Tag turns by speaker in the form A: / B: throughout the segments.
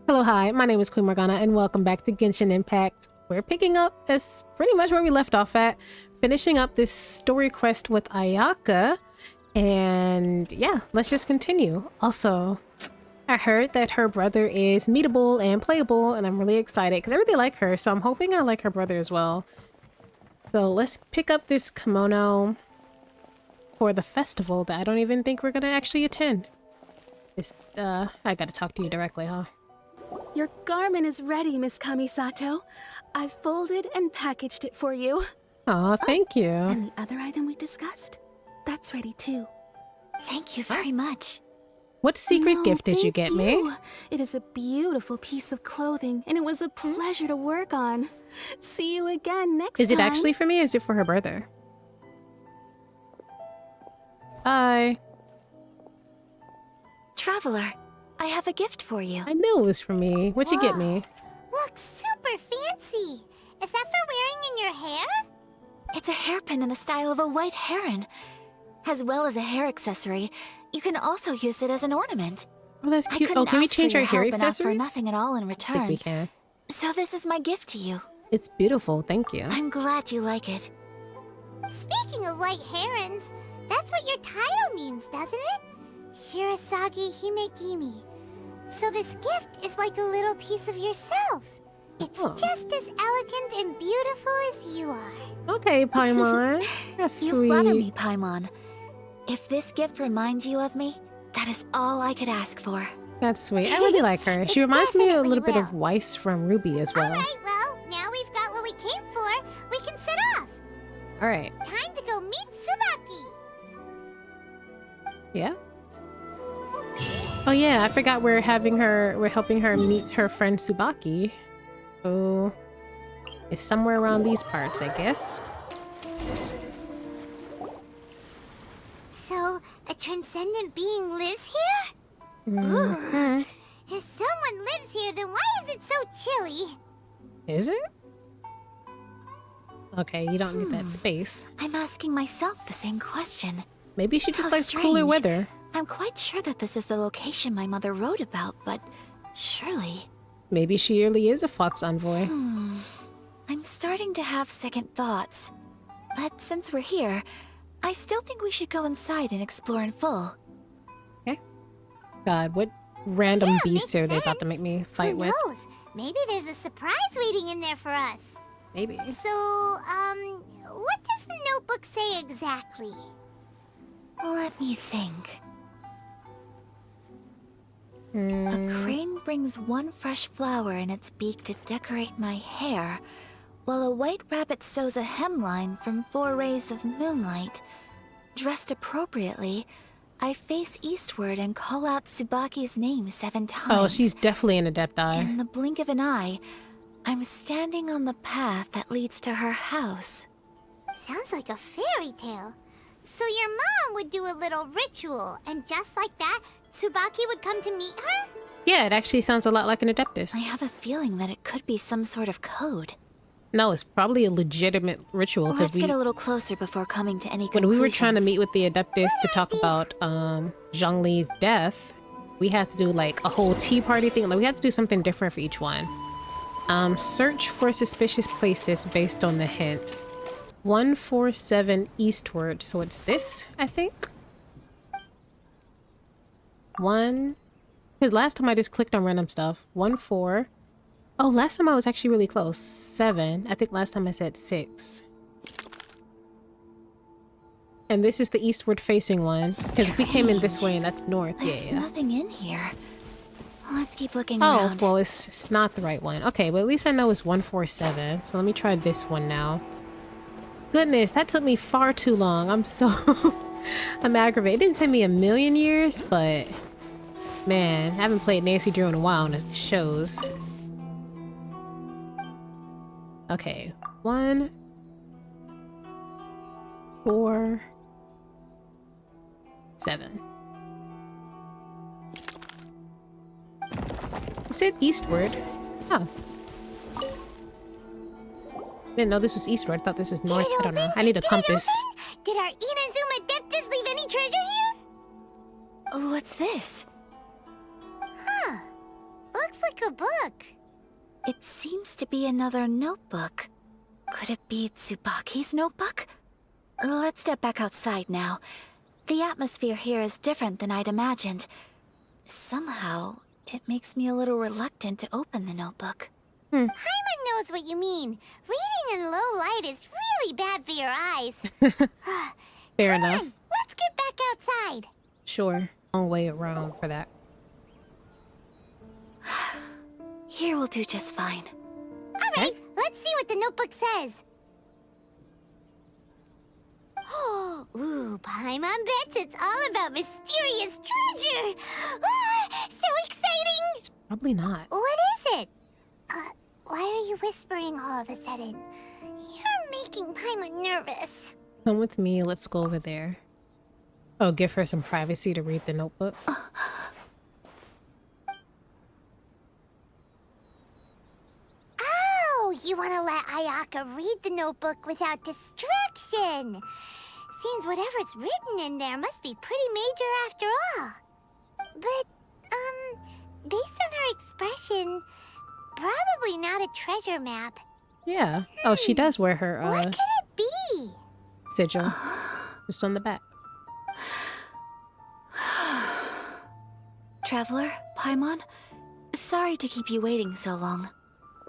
A: Hello, hi, my name is Queen Morgana, and welcome back to Genshin Impact. We're picking up as pretty much where we left off at, finishing up this story quest with Ayaka, and yeah, let's just continue. Also, I heard that her brother is meetable and playable, and I'm really excited because I really like her, so I'm hoping I like her brother as well. So let's pick up this kimono for the festival that I don't even think we're gonna actually attend. I gotta talk to you directly, huh?
B: Your garment is ready, Miss Kamisato. I've folded and packaged it for you.
A: Aw, thank you.
B: And the other item we discussed? That's ready too.
C: Thank you very much.
A: What secret gift did you get me?
B: It is a beautiful piece of clothing, and it was a pleasure to work on. See you again next time.
A: Is it actually for me or is it for her brother? Bye.
C: Traveler, I have a gift for you.
A: I knew it was for me. What'd you get me?
D: Looks super fancy. Is that for wearing in your hair?
C: It's a hairpin in the style of a white heron. As well as a hair accessory, you can also use it as an ornament.
A: Oh, that's cute. Oh, can we change our hair accessories?
C: For nothing at all in
A: I
C: return.
A: think we can.
C: So this is my gift to you.
A: It's beautiful, thank you.
C: I'm glad you like it.
D: Speaking of white herons, that's what your title means, doesn't it? Shirasagi Himegimi. So this gift is like a little piece of yourself. It's just as elegant and beautiful as you are.
A: Okay, Paimon. That's
C: You
A: sweet.
C: flatter me, Paimon. If this gift reminds you of me, that is all I could ask for.
A: That's sweet. I really like her. She
D: It
A: reminds me a little
D: definitely
A: bit of Weiss from Ruby as well.
D: Alright, well, now we've got what we came for. We can set off.
A: Alright.
D: Time to go meet Tsubaki.
A: Yeah? Oh yeah, I forgot we're helping her meet her friend Tsubaki. So it's somewhere around these parts, I guess.
D: So, a transcendent being lives here?
A: Mhm.
D: Ugh. If someone lives here, then why is it so chilly?
A: Is it? Okay, you don't need that space.
C: I'm asking myself the same question.
A: Maybe she just
C: How
A: likes cooler
C: strange.
A: weather.
C: I'm quite sure that this is the location my mother wrote about, but surely...
A: Maybe she really is a fox envoy.
C: I'm starting to have second thoughts. But since we're here, I still think we should go inside and explore in full.
A: God, what random
D: Yeah,
A: beasts
D: makes
A: are they about to
D: sense.
A: make me fight
D: Who
A: with?
D: knows? Maybe there's a surprise waiting in there for us.
A: Maybe.
D: So, what does the notebook say exactly?
C: Let me think. A
A: Hmm.
C: crane brings one fresh flower in its beak to decorate my hair, while a white rabbit sews a hemline from 4 rays of moonlight. Dressed appropriately, I face eastward and call out Tsubaki's name 7 times.
A: Oh, she's definitely an Adepti.
C: In the blink of an eye, I'm standing on the path that leads to her house.
D: Sounds like a fairy tale. So your mom would do a little ritual, and just like that, Tsubaki would come to meet her?
A: Yeah, it actually sounds a lot like an
C: I
A: Adeptus.
C: have a feeling that it could be some sort of code.
A: No, it's probably a legitimate ritual because
C: Let's get a little closer before coming to any
A: when
C: conclusions.
A: we were trying to meet with the Adeptus to talk about Zhongli's death, we had to do like a whole tea party thing. Like we had to do something different for each one. Search for suspicious places based on the hint. 147 eastward, so it's this, I think. Because last time I just clicked on random stuff. 4. Oh, last time I was actually really close. 7. I think last time I said 6. And this is the eastward facing one. Because if we came in this way and that's north,
C: There's
A: yeah.
C: nothing in here. Let's keep looking
A: Oh,
C: around.
A: well, it's not the right one. Okay, well, at least I know it's 147. So let me try this one now. Goodness, that took me far too long. I'm so... I'm aggravated. It didn't take me a million years, but... Man, I haven't played Nancy Drew in a while and it shows. Okay, 1... 4... 7. I said eastward. Oh. Didn't know this was eastward. I thought this was north. I don't know. I need a compass.
D: Did our Inazuma Adeptus leave any treasure here?
C: Oh, what's this?
D: Huh. looks like a book.
C: It seems to be another notebook. Could it be Tsubaki's notebook? Let's step back outside now. The atmosphere here is different than I'd imagined. Somehow, it makes me a little reluctant to open the notebook.
D: Paimon knows what you mean. Reading in low light is really bad for your eyes.
A: Fair
D: Come
A: enough.
D: on, let's get back outside.
A: Sure. Long way around for that.
C: Here will do just fine.
D: Alright, let's see what the notebook says. Ooh, Paimon bets it's all about mysterious treasure. Ah, so exciting!
A: Probably not.
D: What is it? Why are you whispering all of a sudden? You're making Paimon nervous.
A: Come with me. Let's go over there. Oh, give her some privacy to read the notebook.
D: Oh, you want to let Ayaka read the notebook without distraction. Seems whatever's written in there must be pretty major after all. But, based on her expression, probably not a treasure map.
A: Yeah. Oh, she does wear her
D: What could it be?
A: sigil. Just on the back.
C: Traveler, Paimon, sorry to keep you waiting so long.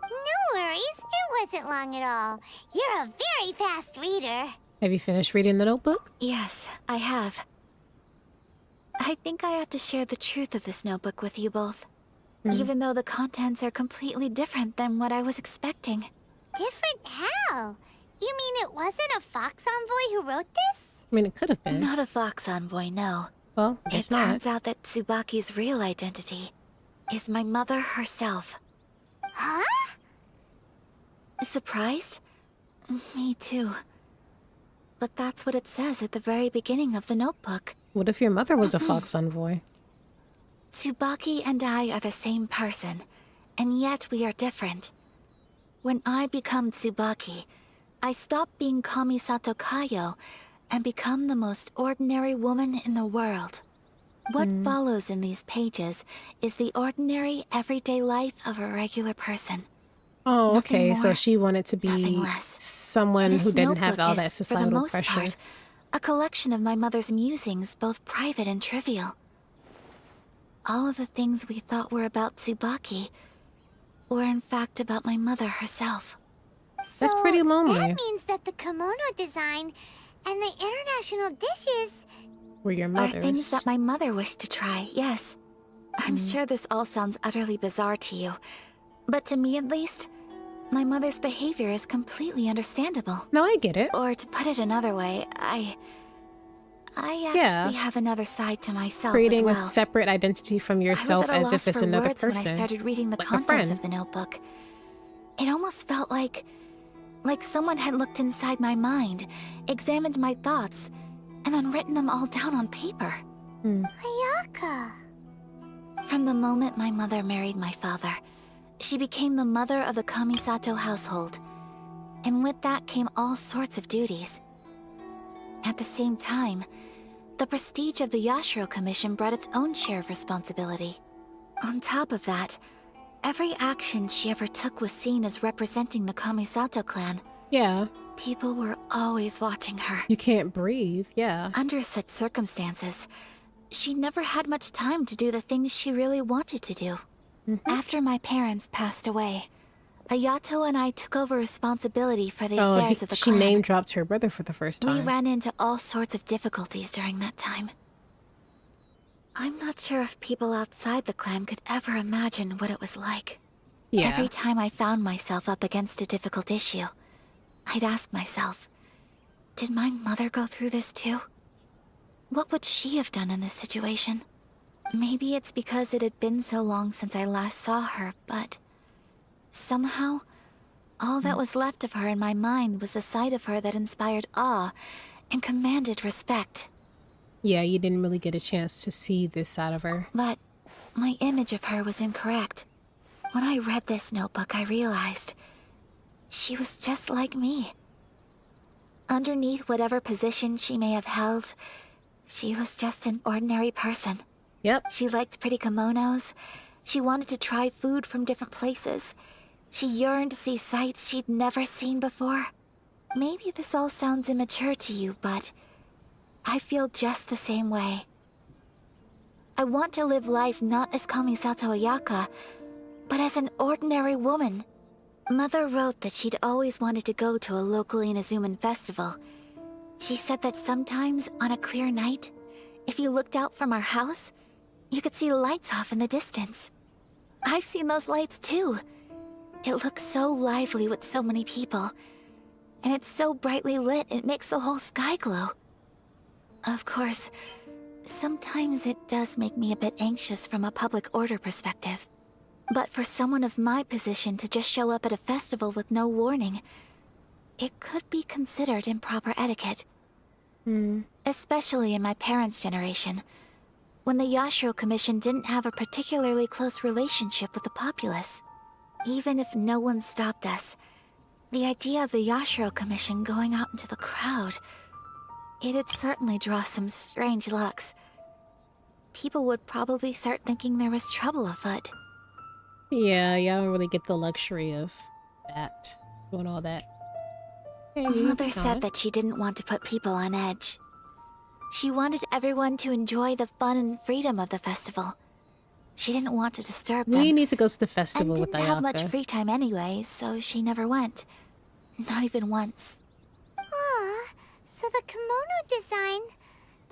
D: No worries, it wasn't long at all. You're a very fast reader.
A: Have you finished reading the notebook?
C: Yes, I have. I think I ought to share the truth of this notebook with you both. Even though the contents are completely different than what I was expecting.
D: Different how? You mean it wasn't a Fox Envoy who wrote this?
A: I mean, it could have been.
C: Not a Fox Envoy, no.
A: Well, I
C: It
A: guess not.
C: turns out that Tsubaki's real identity is my mother herself.
D: Huh?
C: Surprised? Me too. But that's what it says at the very beginning of the notebook.
A: What if your mother was a fox envoy?
C: Tsubaki and I are the same person, and yet we are different. When I become Tsubaki, I stop being Kamisato Kayo and become the most ordinary woman in the world. What follows in these pages is the ordinary, everyday life of a regular person.
A: Oh,
C: Nothing
A: okay.
C: more,
A: So she wanted to be
C: nothing less.
A: someone who
C: This
A: didn't have
C: notebook
A: all that
C: is, for the
A: societal
C: most
A: pressure.
C: part, a collection of my mother's musings, both private and trivial. All of the things we thought were about Tsubaki were in fact about my mother herself.
A: That's
D: So
A: pretty lonely.
D: That means that the kimono design and the international dishes.
A: Were your
C: Are things
A: mother's.
C: that my mother wished to try, yes. I'm sure this all sounds utterly bizarre to you, but to me at least, my mother's behavior is completely understandable.
A: No, I get it.
C: Or to put it another way, I actually
A: Yeah.
C: have another side to myself
A: Creating
C: as
A: a
C: well.
A: separate identity from yourself
C: I was
A: as
C: at a
A: if
C: loss
A: it's
C: for
A: another
C: words when I
A: person.
C: started reading the
A: Like a
C: contents
A: friend.
C: of the notebook. It almost felt like someone had looked inside my mind, examined my thoughts, and then written them all down on paper.
D: Ayaka.
C: From the moment my mother married my father, she became the mother of the Kamisato household, and with that came all sorts of duties. At the same time, the prestige of the Yashiro Commission brought its own share of responsibility. On top of that, every action she ever took was seen as representing the Kamisato clan.
A: Yeah.
C: People were always watching her.
A: You can't breathe. Yeah.
C: Under such circumstances, she never had much time to do the things she really wanted to do. After my parents passed away, Ayato and I took over responsibility for the
A: Oh,
C: affairs of the
A: she
C: clan.
A: name dropped her brother for the first
C: We
A: time.
C: ran into all sorts of difficulties during that time. I'm not sure if people outside the clan could ever imagine what it was like.
A: Yeah.
C: Every time I found myself up against a difficult issue, I'd ask myself, did my mother go through this too? What would she have done in this situation? Maybe it's because it had been so long since I last saw her, but somehow, all that was left of her in my mind was the side of her that inspired awe and commanded respect.
A: Yeah, you didn't really get a chance to see this side of her.
C: But my image of her was incorrect. When I read this notebook, I realized she was just like me. Underneath whatever position she may have held, she was just an ordinary person.
A: Yep.
C: She liked pretty kimonos, She wanted to try food from different places. She yearned to see sights she'd never seen before. Maybe this all sounds immature to you, but I feel just the same way. I want to live life not as Kamisato Ayaka, but as an ordinary woman. Mother wrote that she'd always wanted to go to a local Inazuman festival. She said that sometimes, on a clear night, if you looked out from our house, you could see lights off in the distance. I've seen those lights too. It looks so lively with so many people. And it's so brightly lit, it makes the whole sky glow. Of course, sometimes it does make me a bit anxious from a public order perspective. But for someone of my position to just show up at a festival with no warning, it could be considered improper etiquette. Especially in my parents' generation, when the Yashiro Commission didn't have a particularly close relationship with the populace. Even if no one stopped us, the idea of the Yashiro Commission going out into the crowd, it'd certainly draw some strange looks. People would probably start thinking there was trouble afoot.
A: Yeah, y'all don't really get the luxury of that, doing all that. Hey,
C: Mother said that she didn't want to put people on edge. She wanted everyone to enjoy the fun and freedom of the festival. She didn't want to disturb them.
A: We need to go to the festival
C: and
A: with
C: didn't have much
A: Ayaka.
C: free time anyway, so she never went. Not even once.
D: Aw, so the kimono design,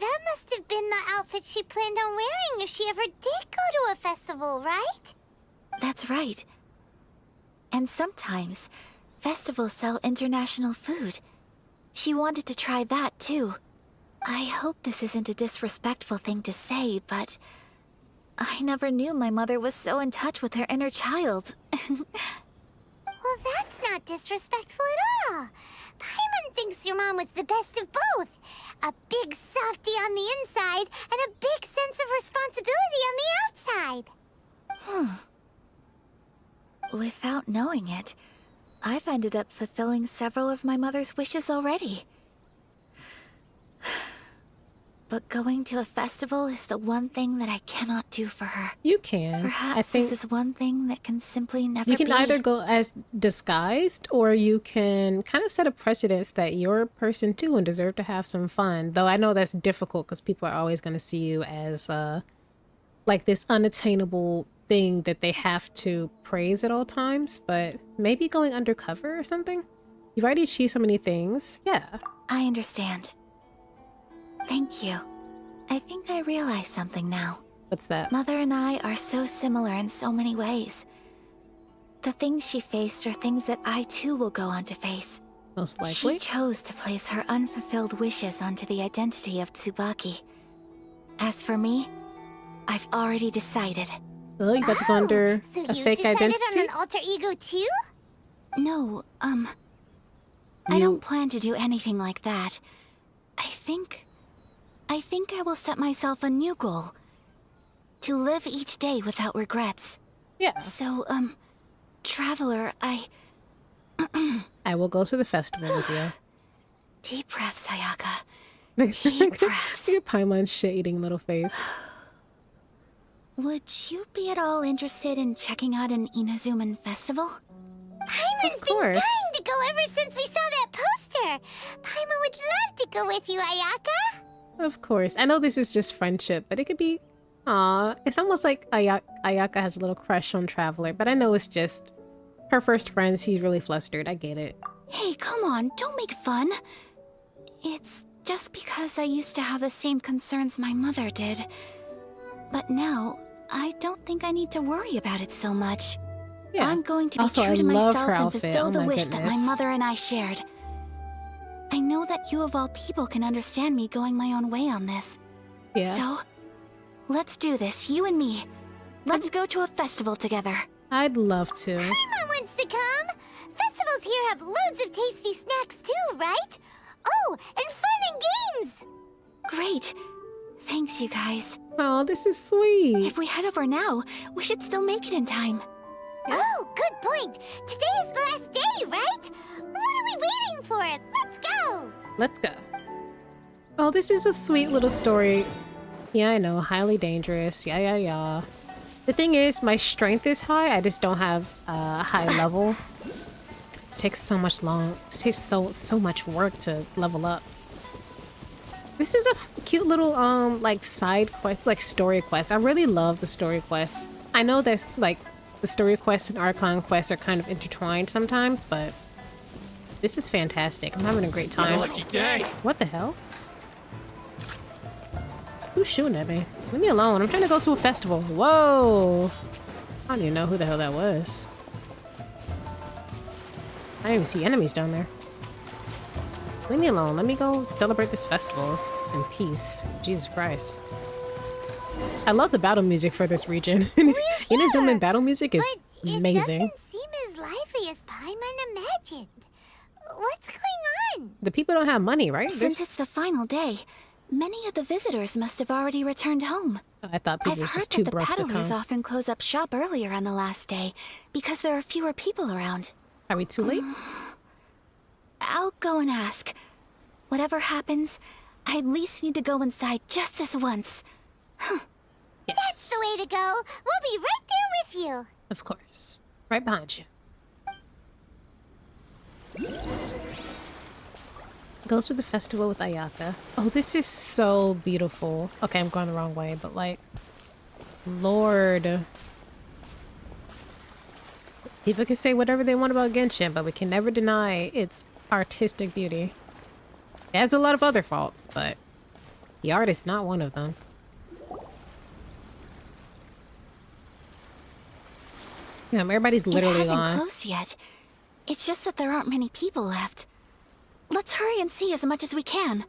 D: that must have been the outfit she planned on wearing if she ever did go to a festival, right?
C: That's right. And sometimes, festivals sell international food. She wanted to try that too. I hope this isn't a disrespectful thing to say, but I never knew my mother was so in touch with her inner child.
D: Well, that's not disrespectful at all. Paimon thinks your mom was the best of both. A big softie on the inside and a big sense of responsibility on the outside.
C: Without knowing it, I've ended up fulfilling several of my mother's wishes already. But going to a festival is the one thing that I cannot do for her.
A: You can.
C: Perhaps
A: I think
C: this is one thing that can simply never
A: you can
C: be.
A: either go as disguised, or you can kind of set a precedence that you're a person too and deserve to have some fun. Though I know that's difficult because people are always going to see you as like this unattainable thing that they have to praise at all times. But maybe going undercover or something. You've already achieved so many things. Yeah.
C: I understand. Thank you. I think I realize something now.
A: What's that?
C: Mother and I are so similar in so many ways. The things she faced are things that I too will go on to face.
A: Most likely.
C: She chose to place her unfulfilled wishes onto the identity of Tsubaki. As for me, I've already decided.
A: Oh, you got to go under
D: so
A: a
D: you
A: fake
D: decided
A: identity?
D: on an alter ego too?
C: No, I don't plan to do anything like that. I think I will set myself a new goal. To live each day without regrets.
A: Yeah.
C: So, Traveler, I
A: will go to the festival with you.
C: Deep breaths, Ayaka. Deep breaths.
A: Your Paimon shit-eating little face.
C: Would you be at all interested in checking out an Inazuman festival?
D: Paimon's been
A: course.
D: dying to go ever since we saw that poster. Paimon would love to go with you, Ayaka.
A: Of course. I know this is just friendship, but it could be... Aw, it's almost like Ayaka has a little crush on Traveler, but I know it's just her first friend. She's really flustered. I get it.
C: Hey, come on, don't make fun. It's just because I used to have the same concerns my mother did. But now, I don't think I need to worry about it so much.
A: Yeah.
C: I'm going to be
A: Also,
C: true
A: I
C: to
A: love
C: myself
A: her
C: and
A: outfit.
C: fulfill
A: Oh
C: the
A: my
C: wish that my
A: goodness.
C: mother and I shared. I know that you of all people can understand me going my own way on this.
A: Yeah.
C: So, let's do this, you and me. Let's go to a festival together.
A: I'd love to.
D: Paimon wants to come. Festivals here have loads of tasty snacks too, right? Oh, and fun and games.
C: Great. Thanks, you guys.
A: Oh, this is sweet.
C: If we head over now, we should still make it in time.
D: Oh, good point. Today is the last day, right? What are we waiting for? Let's go.
A: Let's go. Oh, this is a sweet little story. Yeah, I know. Highly dangerous. Yeah. The thing is, my strength is high. I just don't have a high level. It takes so much long. It takes so much work to level up. This is a cute little like side quest, like story quest. I really love the story quests. I know there's like the story quests and Archon quests are kind of intertwined sometimes, but this is fantastic. I'm having a great time.
E: Lucky day.
A: What the hell? Who's shooting at me? Leave me alone. I'm trying to go to a festival. Whoa! I don't even know who the hell that was. I didn't even see enemies down there. Leave me alone. Let me go celebrate this festival in peace. Jesus Christ. I love the battle music for this region. Inazuma battle music is amazing.
D: It doesn't seem as lively as Paimon imagined. What's going on?
A: The people don't have money, right?
C: Since it's the final day, many of the visitors must have already returned home.
A: I thought people
C: I've
A: were
C: heard
A: just
C: that
A: too
C: the
A: broke to
C: peddlers
A: come.
C: often close up shop earlier on the last day because there are fewer people around.
A: Are we too late?
C: I'll go and ask. Whatever happens, I at least need to go inside just this once.
A: Yes.
D: That's the way to go. We'll be right there with you.
A: Of course. Right behind you. Goes to the festival with Ayaka. Oh, this is so beautiful. Okay, I'm going the wrong way, but like, Lord. People can say whatever they want about Genshin, but we can never deny its artistic beauty. It has a lot of other faults, but the art is not one of them. Yeah, everybody's literally
C: it hasn't
A: gone.
C: closed yet. It's just that there aren't many people left. Let's hurry and see as much as we can.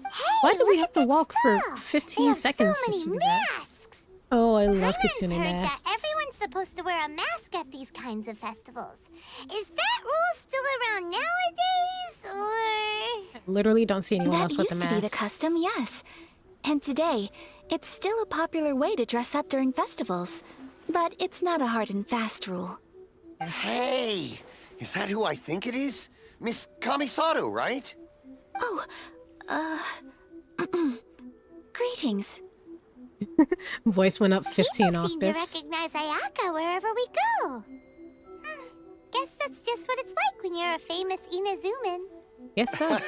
D: Hey,
A: Why do we
D: look
A: have
D: at
A: to
D: this
A: walk for
D: stuff.
A: 15
D: They have
A: seconds
D: so
A: just to
D: many
A: do that?
D: masks.
A: Oh, I love
D: Paimon's
A: Kitsune
D: heard
A: masks.
D: that everyone's supposed to wear a mask at these kinds of festivals. Is that rule still around nowadays, or...?
A: I literally don't see anyone
C: That
A: else with
C: used
A: a
C: to be the
A: mask.
C: custom, yes. And today, it's still a popular way to dress up during festivals. But it's not a hard and fast rule.
E: Hey, is that who I think it is? Miss Kamisato, right?
C: Oh, greetings.
A: Voice went up 15
D: People seem to
A: octaves.
D: recognize Ayaka wherever we go. Guess that's just what it's like when you're a famous Inazuman.
A: Yes, sir.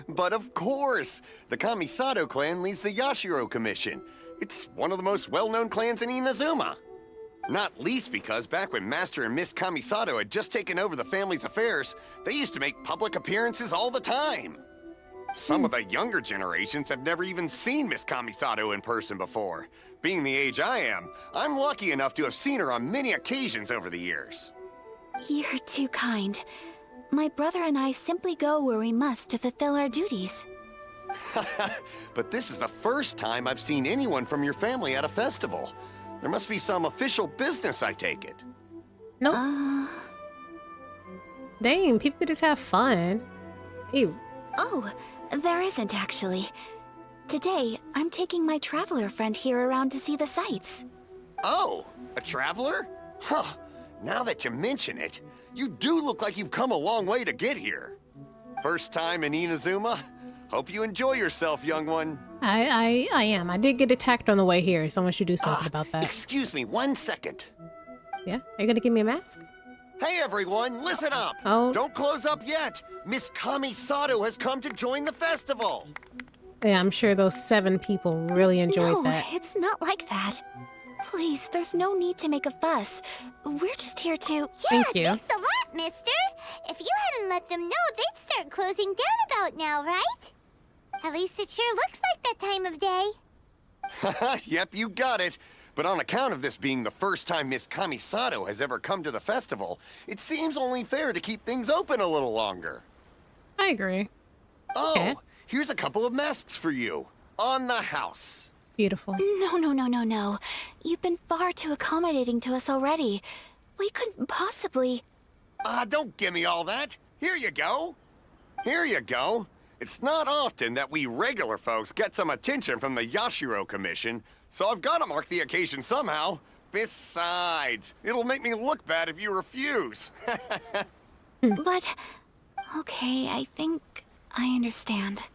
E: But of course, the Kamisato clan leads the Yashiro Commission. It's one of the most well-known clans in Inazuma. Not least because back when Master and Miss Kamisato had just taken over the family's affairs, they used to make public appearances all the time. Some of the younger generations have never even seen Miss Kamisato in person before. Being the age I am, I'm lucky enough to have seen her on many occasions over the years.
C: You're too kind. My brother and I simply go where we must to fulfill our duties.
E: But this is the first time I've seen anyone from your family at a festival. There must be some official business, I take it.
A: Nope. Dang, people could just have fun. Hey,
C: Oh, there isn't actually. Today, I'm taking my traveler friend here around to see the sights.
E: Oh, a traveler? Huh. Now that you mention it, you do look like you've come a long way to get here. First time in Inazuma? Hope you enjoy yourself, young one.
A: I am. I did get attacked on the way here. Someone should do something about that.
E: Excuse me 1 second.
A: Yeah? Are you gonna give me a mask?
E: Hey everyone, listen up!
A: Oh.
E: Don't close up yet! Miss Kamisato has come to join the festival!
A: Yeah, I'm sure those 7 people really enjoyed
C: No,
A: that.
C: it's not like that. Please, there's no need to make a fuss. We're just here to...
A: Thank you.
D: Thanks a lot, mister. If you hadn't let them know, they'd start closing down about now, right? At least it sure looks like that time of day.
E: Yep, you got it. But on account of this being the first time Miss Kamisato has ever come to the festival, it seems only fair to keep things open a little longer.
A: I agree.
E: Oh,
A: Okay.
E: here's a couple of masks for you. On the house.
A: Beautiful.
C: No. You've been far too accommodating to us already. We couldn't possibly...
E: Don't give me all that. Here you go. Here you go. It's not often that we regular folks get some attention from the Yashiro Commission, so I've got to mark the occasion somehow. Besides, it'll make me look bad if you refuse.
C: But... Okay, I think I understand.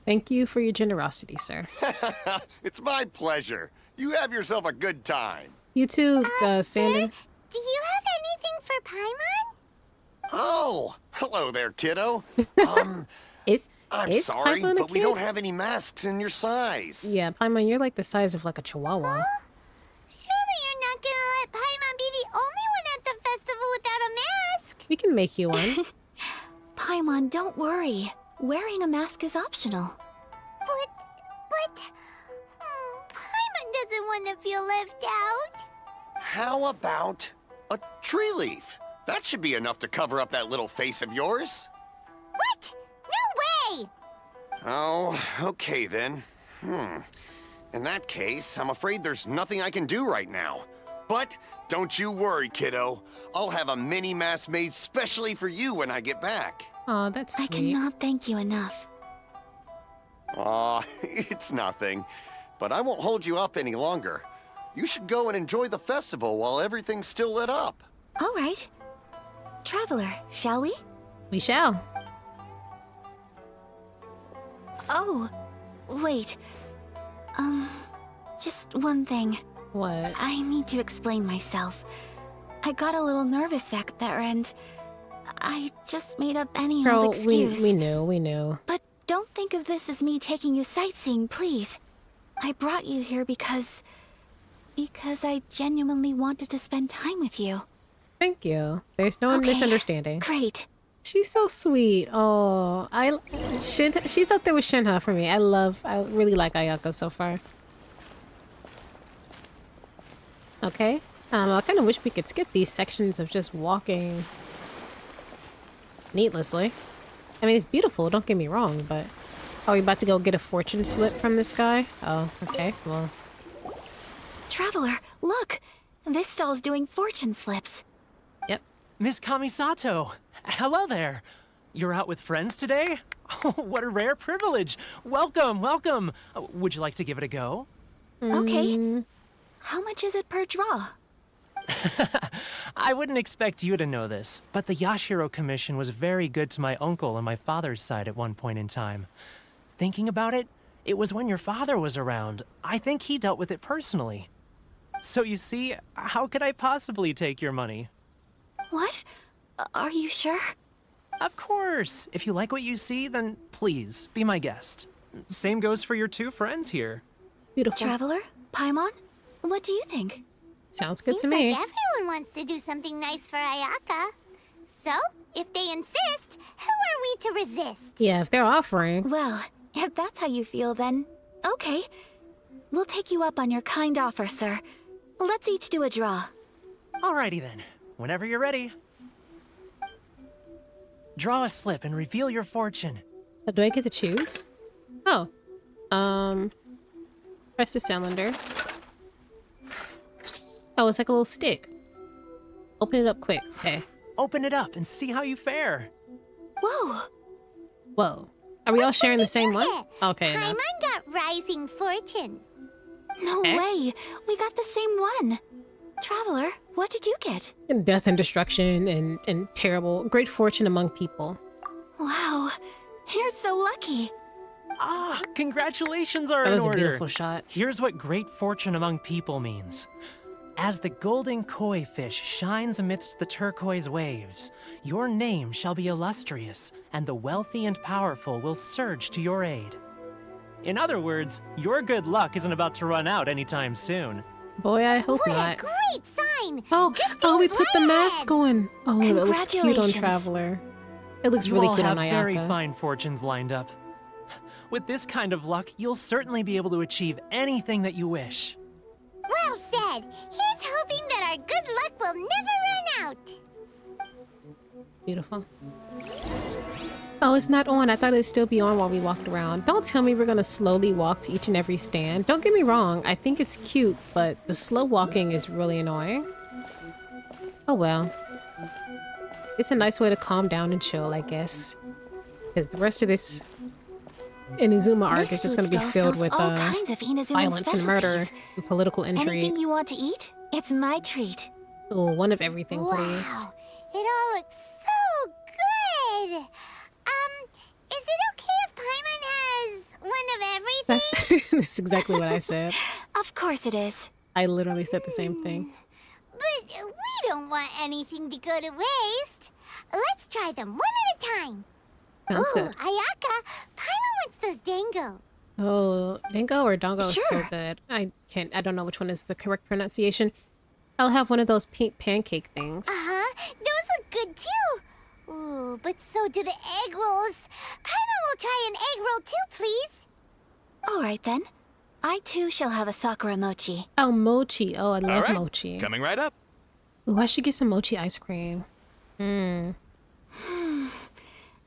A: Thank you for your generosity, sir.
E: It's my pleasure. You have yourself a good time.
A: You too,
D: Sir,
A: Sander.
D: do you have anything for Paimon?
E: Oh, hello there, kiddo.
A: Is
E: I'm
A: is
E: sorry,
A: Paimon a
E: but we
A: kid?
E: don't have any masks in your size.
A: Yeah, Paimon, you're like the size of like a chihuahua.
D: Surely you're not gonna let Paimon be the only one at the festival without a mask.
A: We can make you one.
B: Paimon, don't worry. Wearing a mask is optional.
D: But Paimon doesn't want to feel left out.
E: How about a tree leaf? That should be enough to cover up that little face of yours.
D: What? No way!
E: Oh, okay then. In that case, I'm afraid there's nothing I can do right now. But don't you worry, kiddo. I'll have a mini mask made specially for you when I get back.
A: Oh, that's
B: I
A: sweet.
B: cannot thank you enough.
E: Aw, it's nothing. But I won't hold you up any longer. You should go and enjoy the festival while everything's still lit up.
B: All right. Traveler, shall we?
A: We shall.
B: Oh, wait. Just one thing.
A: What?
B: I need to explain myself. I got a little nervous back there and I just made up any old
A: Girl,
B: excuse.
A: we knew.
B: But don't think of this as me taking you sightseeing, please. I brought you here because I genuinely wanted to spend time with you.
A: Thank you. There's no
B: Okay,
A: misunderstanding.
B: Great.
A: She's so sweet. Oh, she's up there with Shinha for me. I really like Ayaka so far. Okay. I kind of wish we could skip these sections of just walking needlessly. I mean, it's beautiful, don't get me wrong, but are we about to go get a fortune slip from this guy? Oh, okay. Well,
B: Traveler, look! This stall's doing fortune slips.
A: yep.
F: Miss Kamisato, hello there. You're out with friends today? Oh, what a rare privilege. Welcome, welcome. Would you like to give it a go?
B: Okay. How much is it per draw?
F: I wouldn't expect you to know this, but the Yashiro Commission was very good to my uncle on my father's side at one point in time. Thinking about it, it was when your father was around. I think he dealt with it personally. So you see, how could I possibly take your money?
B: What? Are you sure?
F: Of course. If you like what you see, then please, be my guest. Same goes for your two friends here.
A: Beautiful.
B: Traveler? Paimon? What do you think?
A: Sounds good
D: Seems
A: to me.
D: like everyone wants to do something nice for Ayaka. So, if they insist, who are we to resist?
A: Yeah, if they're offering.
B: Well, if that's how you feel, then okay. We'll take you up on your kind offer, sir. Let's each do a draw.
F: Alrighty then, whenever you're ready. Draw a slip and reveal your fortune.
A: Do I get to choose? Oh. Press the cylinder. Oh, it's like a little stick. Open it up quick. Okay.
F: Open it up and see how you fare.
B: Whoa!
A: Whoa. Are we all sharing the same one?
D: Yeah.
A: Okay. No.
D: Paimon got Rising Fortune.
B: No
A: Okay.
B: way! We got the same one! Traveler, what did you get?
A: Death and destruction and terrible. Great fortune among people.
B: Wow, you're so lucky!
F: Ah, congratulations are
A: That
F: in
A: was a
F: order.
A: beautiful shot.
F: Here's what great fortune among people means. As the golden koi fish shines amidst the turquoise waves, your name shall be illustrious, and the wealthy and powerful will surge to your aid. In other words, your good luck isn't about to run out anytime soon.
A: Boy, I hope
D: What a
A: not.
D: great sign!
A: Oh, we put the mask on. Oh, that looks cute on
B: Congratulations.
A: Traveler. It looks
F: You
A: really
F: all
A: cute on
F: have very
A: Ayaka.
F: fine fortunes lined up. With this kind of luck, you'll certainly be able to achieve anything that you wish.
D: Well said. Here's hoping that our good luck will never run out.
A: Beautiful. Oh, it's not on. I thought it'd still be on while we walked around. Don't tell me we're gonna slowly walk to each and every stand. Don't get me wrong. I think it's cute, but the slow walking is really annoying. Oh well. It's a nice way to calm down and chill, I guess. Because the rest of this Inazuma arc
B: This
A: is just
B: food
A: going to be
B: stall
A: filled
B: sells
A: with
B: all kinds of Inazuman
A: violence and murder
B: specialties.
A: and political intrigue.
B: Anything you want to eat? It's my treat.
A: Oh, one of everything,
D: Wow.
A: please.
D: It all looks so good. Is it okay if Paimon has one of everything?
A: That's exactly what I said.
B: Of course it is.
A: I literally said the same thing.
D: But we don't want anything to go to waste. Let's try them one at a time.
A: Sounds
D: Ooh,
A: good.
D: Ayaka, Paimon wants those dango.
A: Oh, dango or dongo is so
B: Sure.
A: good. I don't know which one is the correct pronunciation. I'll have one of those pink pancake things.
D: Uh-huh, those look good too. Ooh, but so do the egg rolls. Paimon will try an egg roll too, please.
B: All right then. I too shall have a sakura mochi.
A: Oh, mochi. Oh, I love
G: All right,
A: mochi.
G: coming right up.
A: Ooh, I should get some mochi ice cream. Mmm.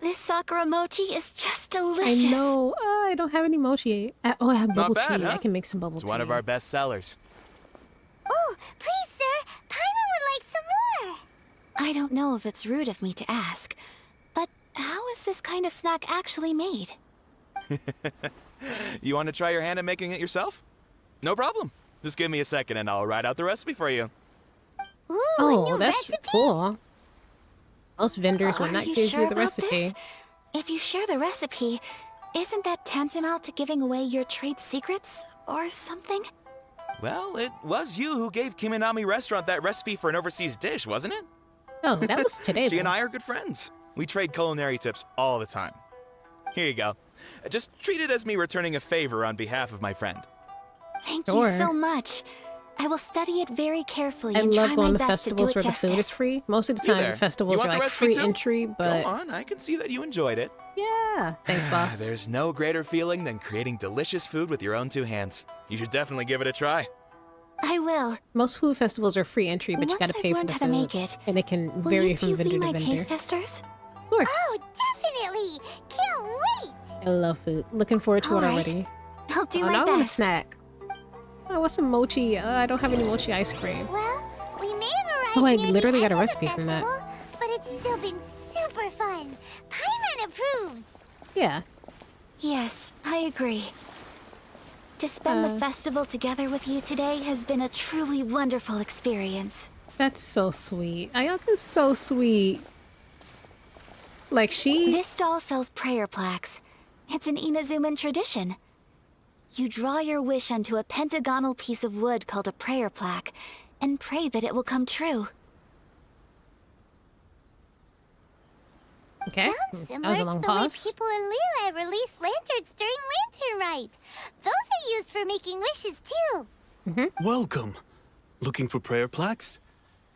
B: This sakura mochi is just
A: I
B: delicious.
A: know. I don't have any mochi. Oh, I have
G: Not
A: bubble
G: bad,
A: tea.
G: huh?
A: I can make some bubble
G: It's
A: tea.
G: one of our best sellers.
D: Oh, please, sir. Paimon would like some more.
B: I don't know if it's rude of me to ask, but how is this kind of snack actually made?
G: You want to try your hand at making it yourself? No problem. Just give me a second and I'll write out the recipe for you.
D: Ooh, a
A: Oh,
D: new
A: that's
D: recipe?
A: cool. Most vendors would
B: Are
A: not
B: you
A: give
B: sure
A: you the
B: about
A: recipe.
B: this? If you share the recipe, isn't that tantamount to giving away your trade secrets or something?
G: Well, it was you who gave Kiminami Restaurant that recipe for an overseas dish, wasn't it?
A: Oh, that was today.
G: She and
A: though.
G: I are good friends. We trade culinary tips all the time. Here you go. Just treat it as me returning a favor on behalf of my friend.
B: Thank
A: Sure.
B: you so much. I will study it very carefully
A: I
B: and
A: love
B: try
A: going
B: my
A: to
B: best to do
A: festivals
B: it
A: where the food is
B: justice.
A: free. Most of the
G: You
A: time,
G: there.
A: festivals
G: You
A: are
G: want the
A: like
G: recipe
A: free
G: too?
A: entry, but
G: Go on, I can see that you enjoyed it.
A: yeah. Thanks, boss.
G: There's no greater feeling than creating delicious food with your own two hands. You should definitely give it a try.
B: I will.
A: Most food festivals are free entry, but you
B: Once
A: gotta
B: I've
A: pay for
B: learned
A: the
B: how
A: food.
B: to make it,
A: And it can
B: Will
A: vary
B: you
A: from
B: two
A: vendor
B: be
A: to
B: my
A: vendor.
B: taste testers?
A: Of course.
D: Oh, definitely. Can't wait.
A: I love food. Looking forward to it
B: All right.
A: already.
B: I'll do
A: Oh,
B: my
A: now I want a
B: best.
A: snack. I want some mochi. I don't have any mochi ice cream.
D: Well, we may have arrived
A: Oh, I
D: near the
A: literally got
D: end
A: a
D: of the
A: recipe from that.
D: festival, but it's still been super fun. Paimon approves.
A: Yeah.
B: Yes, I agree. To spend the festival together with you today has been a truly wonderful experience.
A: That's so sweet. Ayaka's so sweet. Like she...
B: This stall sells prayer plaques. It's an Inazuman tradition. You draw your wish onto a pentagonal piece of wood called a prayer plaque, and pray that it will come true.
A: Okay.
D: Sounds
A: That
D: similar
A: was a
D: to
A: long
D: the
A: pause.
D: way people in Liyue release lanterns during Lantern Rite. Those are used for making wishes too.
H: Welcome. Looking for prayer plaques?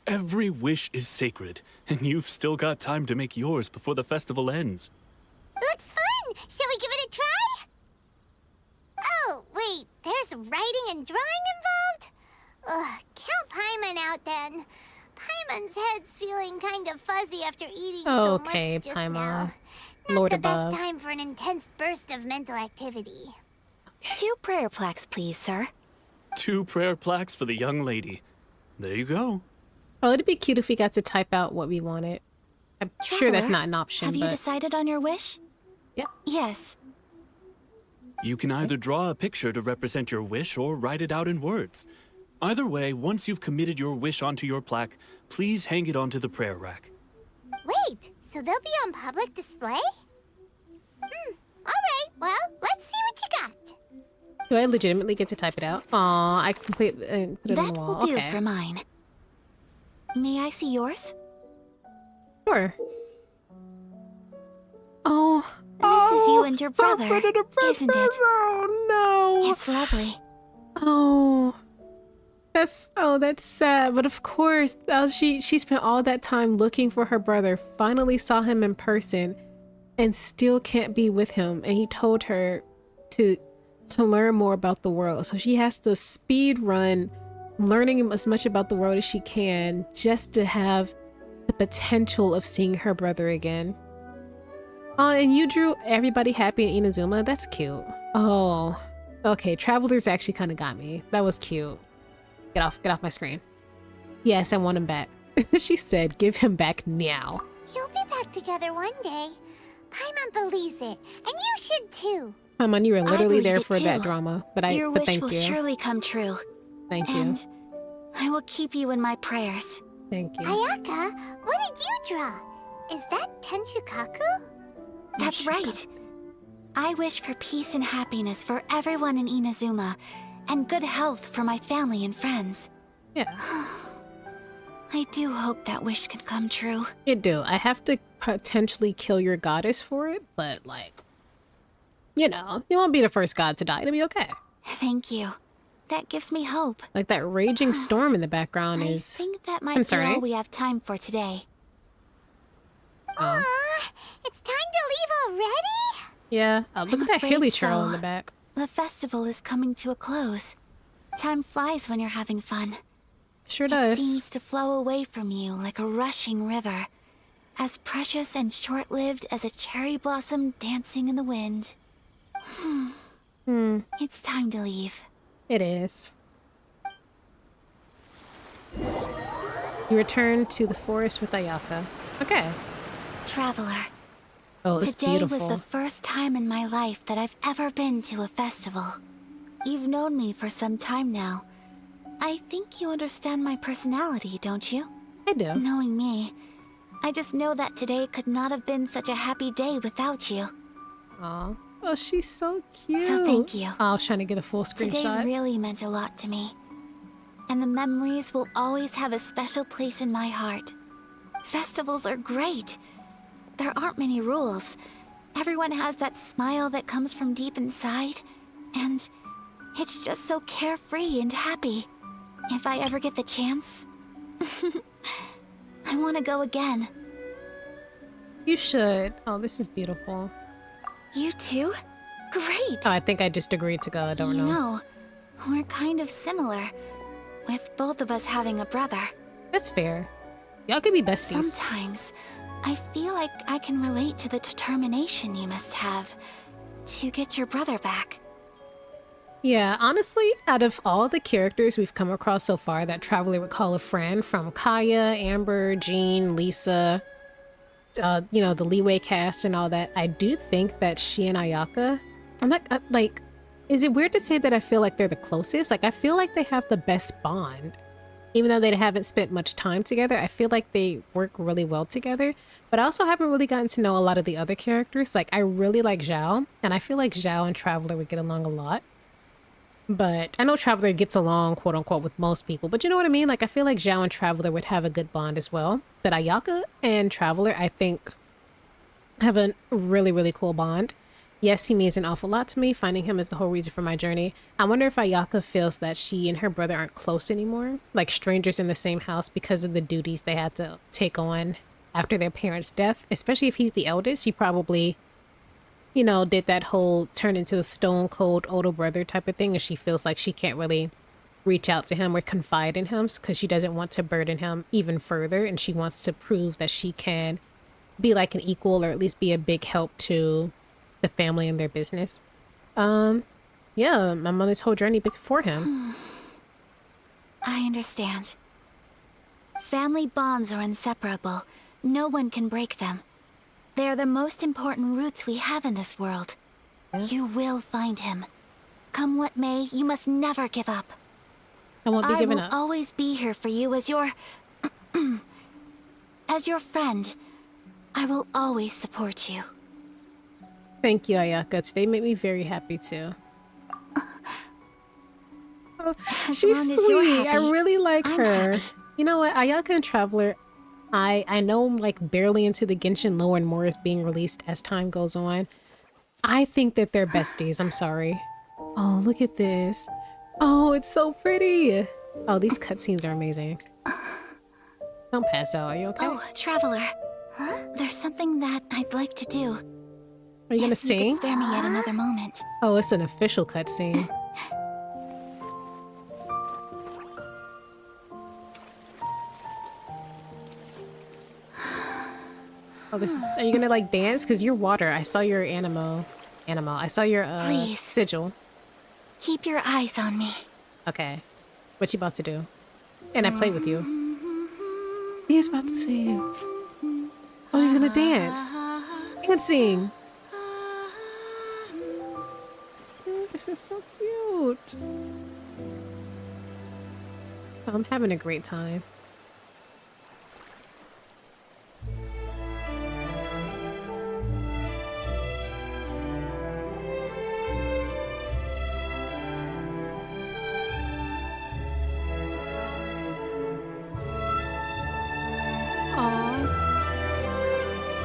H: Every wish is sacred, and you've still got time to make yours before the festival ends.
D: Looks fun. Shall we give it a try? Oh, wait. There's writing and drawing involved? Ugh, count Paimon out then. Paimon's head's feeling kind of fuzzy after eating so much
A: Okay,
D: just
A: Paimon.
D: now. Not
A: Lord
D: the
A: above.
D: best time for an intense burst of mental activity.
B: 2 prayer plaques, please, sir.
H: 2 prayer plaques for the young lady. There you go.
A: Oh, it'd be cute if we got to type out what we wanted. I'm sure that's
B: Traveler,
A: not an option,
B: Have you
A: but...
B: decided on your wish?
A: Yep.
B: Yes.
H: You can either draw a picture to represent your wish or write it out in words. Either way, once you've committed your wish onto your plaque, please hang it onto the prayer rack.
D: Wait, so they'll be on public display? Alright, well, let's see what you got.
A: Do I legitimately get to type it out? Aw, I complete put it on
B: That
A: the
B: will
A: wall.
B: do
A: Okay.
B: for mine. May I see yours?
A: Sure. Oh.
B: This is you and your brother, isn't it?
A: Oh, no.
B: It's lovely.
A: Oh. That's sad. But of course, she spent all that time looking for her brother, finally saw him in person, and still can't be with him. And he told her to learn more about the world. So she has to speed run learning as much about the world as she can just to have the potential of seeing her brother again. Oh, and you drew everybody happy in Inazuma? That's cute. Oh, okay. Travelers actually kind of got me. That was cute. Get off my screen. Yes, I want him back. She said, give him back now.
D: You'll be back together one day. Paimon believes it, and you should too.
A: Come on, you were literally
B: believe
A: there
B: it
A: for that
B: too.
A: drama. But
B: Your wish
A: thank
B: will
A: you.
B: surely come true.
A: Thank you.
B: And I will keep you in my prayers.
A: Thank you.
D: Ayaka, what did you draw? Is that Tenchukaku?
B: That's right. I wish for peace and happiness for everyone in Inazuma, and good health for my family and friends.
A: Yeah.
B: I do hope that wish can come true.
A: You do. I have to potentially kill your goddess for it, but like, you know, you won't be the first god to die. It'll be okay.
B: Thank you. That gives me hope.
A: Like that raging storm in the background
B: I
A: is
B: think that might
A: concerning.
B: be all we have time for today.
D: Aw, it's time to leave already?
A: Yeah. Look
B: I'm
A: at that
B: afraid
A: hilly trail
B: so.
A: in the back.
B: The festival is coming to a close. Time flies when you're having fun.
A: Sure
B: It
A: does.
B: seems to flow away from you like a rushing river, as precious and short-lived as a cherry blossom dancing in the wind. It's time to leave.
A: It is. You return to the forest with Ayaka. Okay.
B: Traveler,
A: Oh, it's
B: today
A: beautiful.
B: was the first time in my life that I've ever been to a festival. You've known me for some time now. I think you understand my personality, don't you?
A: I do.
B: Knowing me, I just know that today could not have been such a happy day without you.
A: Aw. Oh, she's so cute.
B: So thank you.
A: Oh, I was trying to get a full
B: Today
A: screenshot.
B: really meant a lot to me. And the memories will always have a special place in my heart. Festivals are great. There aren't many rules. Everyone has that smile that comes from deep inside. And it's just so carefree and happy. If I ever get the chance, I want to go again.
A: You should. Oh, this is beautiful.
B: You too? Great!
A: Oh, I think I just agreed to go. I don't
B: You
A: know.
B: know, we're kind of similar, with both of us having a brother.
A: That's fair. Y'all could be besties.
B: Sometimes, I feel like I can relate to the determination you must have to get your brother back.
A: Yeah, honestly, out of all the characters we've come across so far that Traveler would call a friend, from Kaya, Amber, Jean, Lisa, you know, the Liyue cast and all that, I do think that she and Ayaka, I'm not, like, is it weird to say that I feel like they're the closest? Like, I feel like they have the best bond. Even though they haven't spent much time together, I feel like they work really well together. But I also haven't really gotten to know a lot of the other characters. Like, I really like Zhao, and I feel like Zhao and Traveler would get along a lot. But I know Traveler gets along, quote unquote, with most people. But you know what I mean? Like, I feel like Zhao and Traveler would have a good bond as well. But Ayaka and Traveler, I think, have a really, really cool bond. Yes, he means an awful lot to me. Finding him is the whole reason for my journey. I wonder if Ayaka feels that she and her brother aren't close anymore. Like strangers in the same house because of the duties they had to take on after their parents' death. Especially if he's the eldest. He probably, you know, did that whole turn into the stone cold older brother type of thing, and she feels like she can't really reach out to him or confide in him because she doesn't want to burden him even further, and she wants to prove that she can be like an equal or at least be a big help to the family and their business. Yeah, I'm on this whole journey before him.
B: I understand. Family bonds are inseparable. No one can break them. They are the most important roots we have in this world.
A: Yeah.
B: You will find him. Come what may, you must never give up.
A: I won't be
B: I
A: giving
B: will
A: up.
B: always be here for you as your... as your friend. I will always support you.
A: Thank you, Ayaka. Today made me very happy too. Oh,
B: As
A: she's
B: long as you're
A: sweet. I
B: happy,
A: really like
B: I'm
A: her.
B: happy.
A: You know what? Ayaka and Traveler, I know I'm like barely into the Genshin lore and more is being released as time goes on. I think that they're besties. I'm sorry. Oh, look at this. Oh, it's so pretty. Oh, these cutscenes are amazing. Don't pass out. Are you okay?
B: Oh, Traveler. There's something that I'd like to do.
A: Are you gonna
B: If you
A: sing?
B: could spare me yet another moment.
A: Oh, it's an official cutscene. Oh, this is. Are you gonna like dance? Cause you're water. I saw your animal. I saw your
B: Please.
A: sigil.
B: Keep your eyes on me.
A: Okay. What you about to do? And I played with you. He's about to sing. Oh, she's gonna dance. Dancing. This is so cute. I'm having a great time.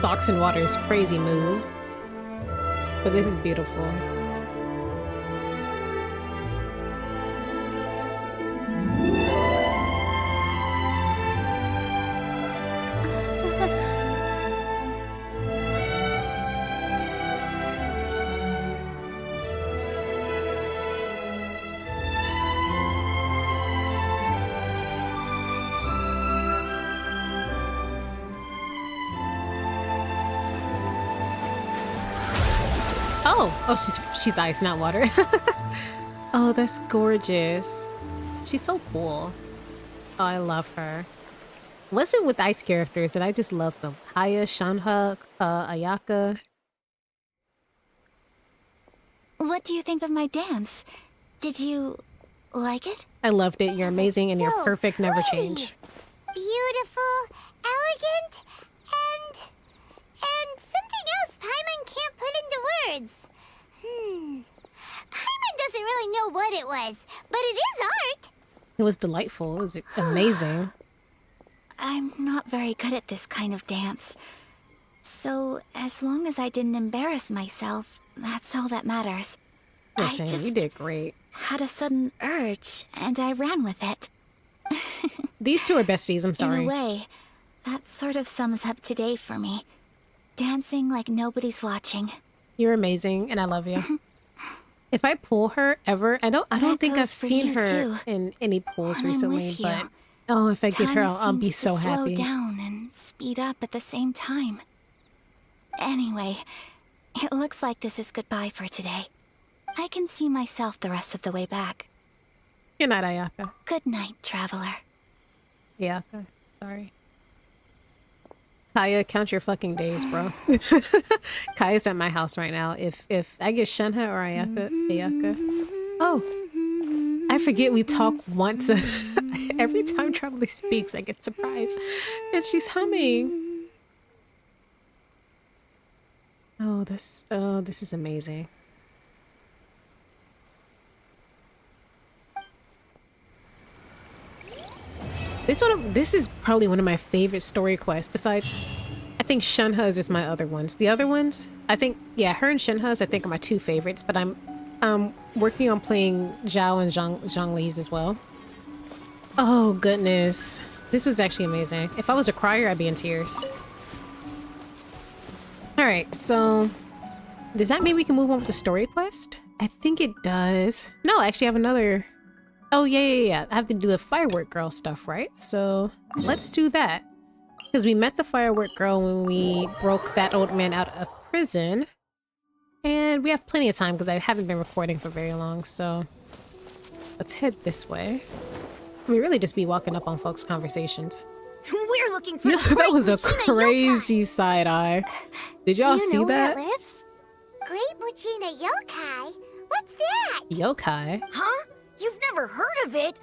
A: Socks in water is crazy move. But this is beautiful. Oh, she's ice, not water. Oh, that's gorgeous. She's so cool. Oh, I love her. What's it with ice characters? And I just love them. Kaya, Shanha, Ayaka.
B: What do you think of my dance? Did you like it?
A: I loved it. You're amazing and you're
D: So
A: perfect. Never
D: pretty.
A: change.
D: Beautiful, elegant, and something else Paimon can't put into words. Paimon doesn't really know what it was, but it is art.
A: It was delightful. It was amazing.
B: I'm not very good at this kind of dance. So, as long as I didn't embarrass myself, that's all that matters.
A: Listen,
B: I just
A: you did great.
B: had a sudden urge, and I ran with it.
A: These two are besties. I'm sorry.
B: In a way, that sort of sums up today for me. Dancing like nobody's watching.
A: You're amazing, and I love you. If I pull her ever, I don't
B: That
A: think I've
B: goes for
A: seen
B: you,
A: her
B: too.
A: in any pools
B: And I'm
A: recently,
B: with you.
A: but oh, if I get her,
B: Time
A: I'll be
B: seems
A: so
B: to
A: happy.
B: Slow down and speed up at the same time. Anyway, it looks like this is goodbye for today. I can see myself the rest of the way back.
A: Good night, Ayaka.
B: Good night, traveler.
A: Ayaka, sorry. Kaya, count your fucking days, bro. Kaya's at my house right now. If I get Shanha or Ayaka. Oh, I forget we talk once. Every time Traveler speaks, I get surprised. And she's humming. Oh, this is amazing. This is probably one of my favorite story quests. Besides, I think Shenhe's is my other ones. The other ones, I think, yeah, her and Shenhe's I think are my two favorites. But I'm working on playing Zhao and Zhongli's as well. Oh goodness, this was actually amazing. If I was a crier, I'd be in tears. All right, so does that mean we can move on with the story quest? I think it does. No, I actually have another. Oh, yeah. I have to do the firework girl stuff, right? So let's do that. Because we met the firework girl when we broke that old man out of prison. And we have plenty of time because I haven't been recording for very long. So let's head this way. We really just be walking up on folks' conversations.
C: We're looking for the
A: That
C: great
A: was a
C: Mujina
A: crazy side eye. Did y'all
D: Do you
A: see
D: know
A: that?
D: where it lives? Great Mujina yokai? What's that?
A: Yokai?
C: Huh? You've never heard of it?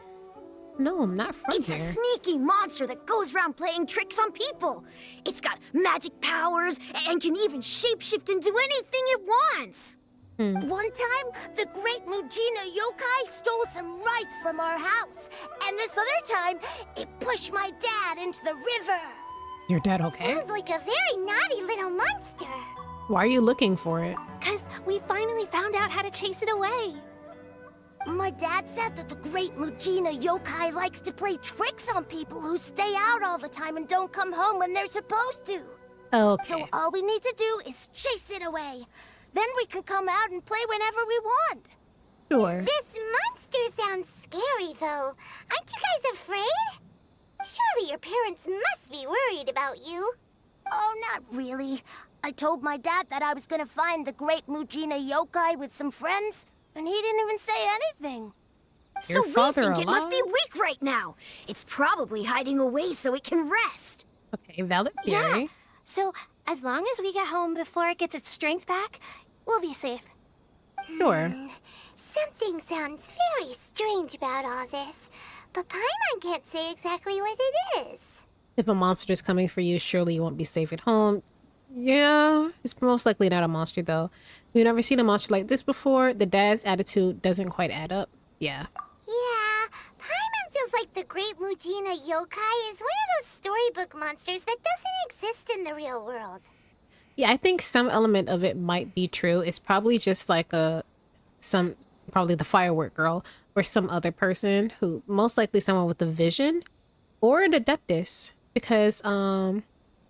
A: No, I'm not from
C: It's
A: here.
C: a sneaky monster that goes around playing tricks on people. It's got magic powers and can even shapeshift into anything it wants. One time, the great Mujina yokai stole some rice from our house. And this other time, it pushed my dad into the river.
A: Your dad okay?
D: Sounds like a very naughty little monster.
A: Why are you looking for it?
D: 'Cause we finally found out how to chase it away.
C: My dad said that the great Mujina yokai likes to play tricks on people who stay out all the time and don't come home when they're supposed to.
A: Okay.
C: So all we need to do is chase it away. Then we can come out and play whenever we want.
A: Sure.
D: This monster sounds scary, though. Aren't you guys afraid? Surely your parents must be worried about you.
C: Oh, not really. I told my dad that I was gonna find the great Mujina yokai with some friends, and he didn't even say anything.
A: Your
C: So
A: father
C: we think it must be
A: alive?
C: weak right now. It's probably hiding away so it can rest.
A: Okay, valid theory.
D: So, as long as we get home before it gets its strength back, we'll be safe.
A: Sure.
D: Something sounds very strange about all this, but Paimon can't say exactly what it is.
A: If a monster is coming for you, surely you won't be safe at home. Yeah, it's most likely not a monster though. We've never seen a monster like this before. The dad's attitude doesn't quite add up. Yeah.
D: Yeah, Paimon feels like the great Mujina yokai is one of those storybook monsters that doesn't exist in the real world.
A: Yeah, I think some element of it might be true. It's probably just like probably the firework girl or some other person who, most likely someone with a vision or an adeptus, because the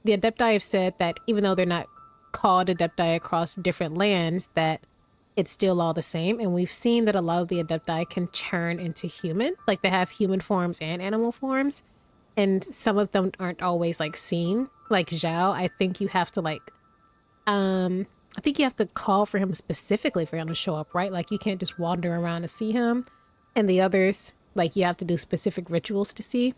A: adepti have said that even though they're not called adepti across different lands, that it's still all the same. And we've seen that a lot of the adepti can turn into human, like they have human forms and animal forms, and some of them aren't always like seen. Like Zhao, I think you have to I think you have to call for him specifically for him to show up, right? Like you can't just wander around to see him. And the others, like you have to do specific rituals to see.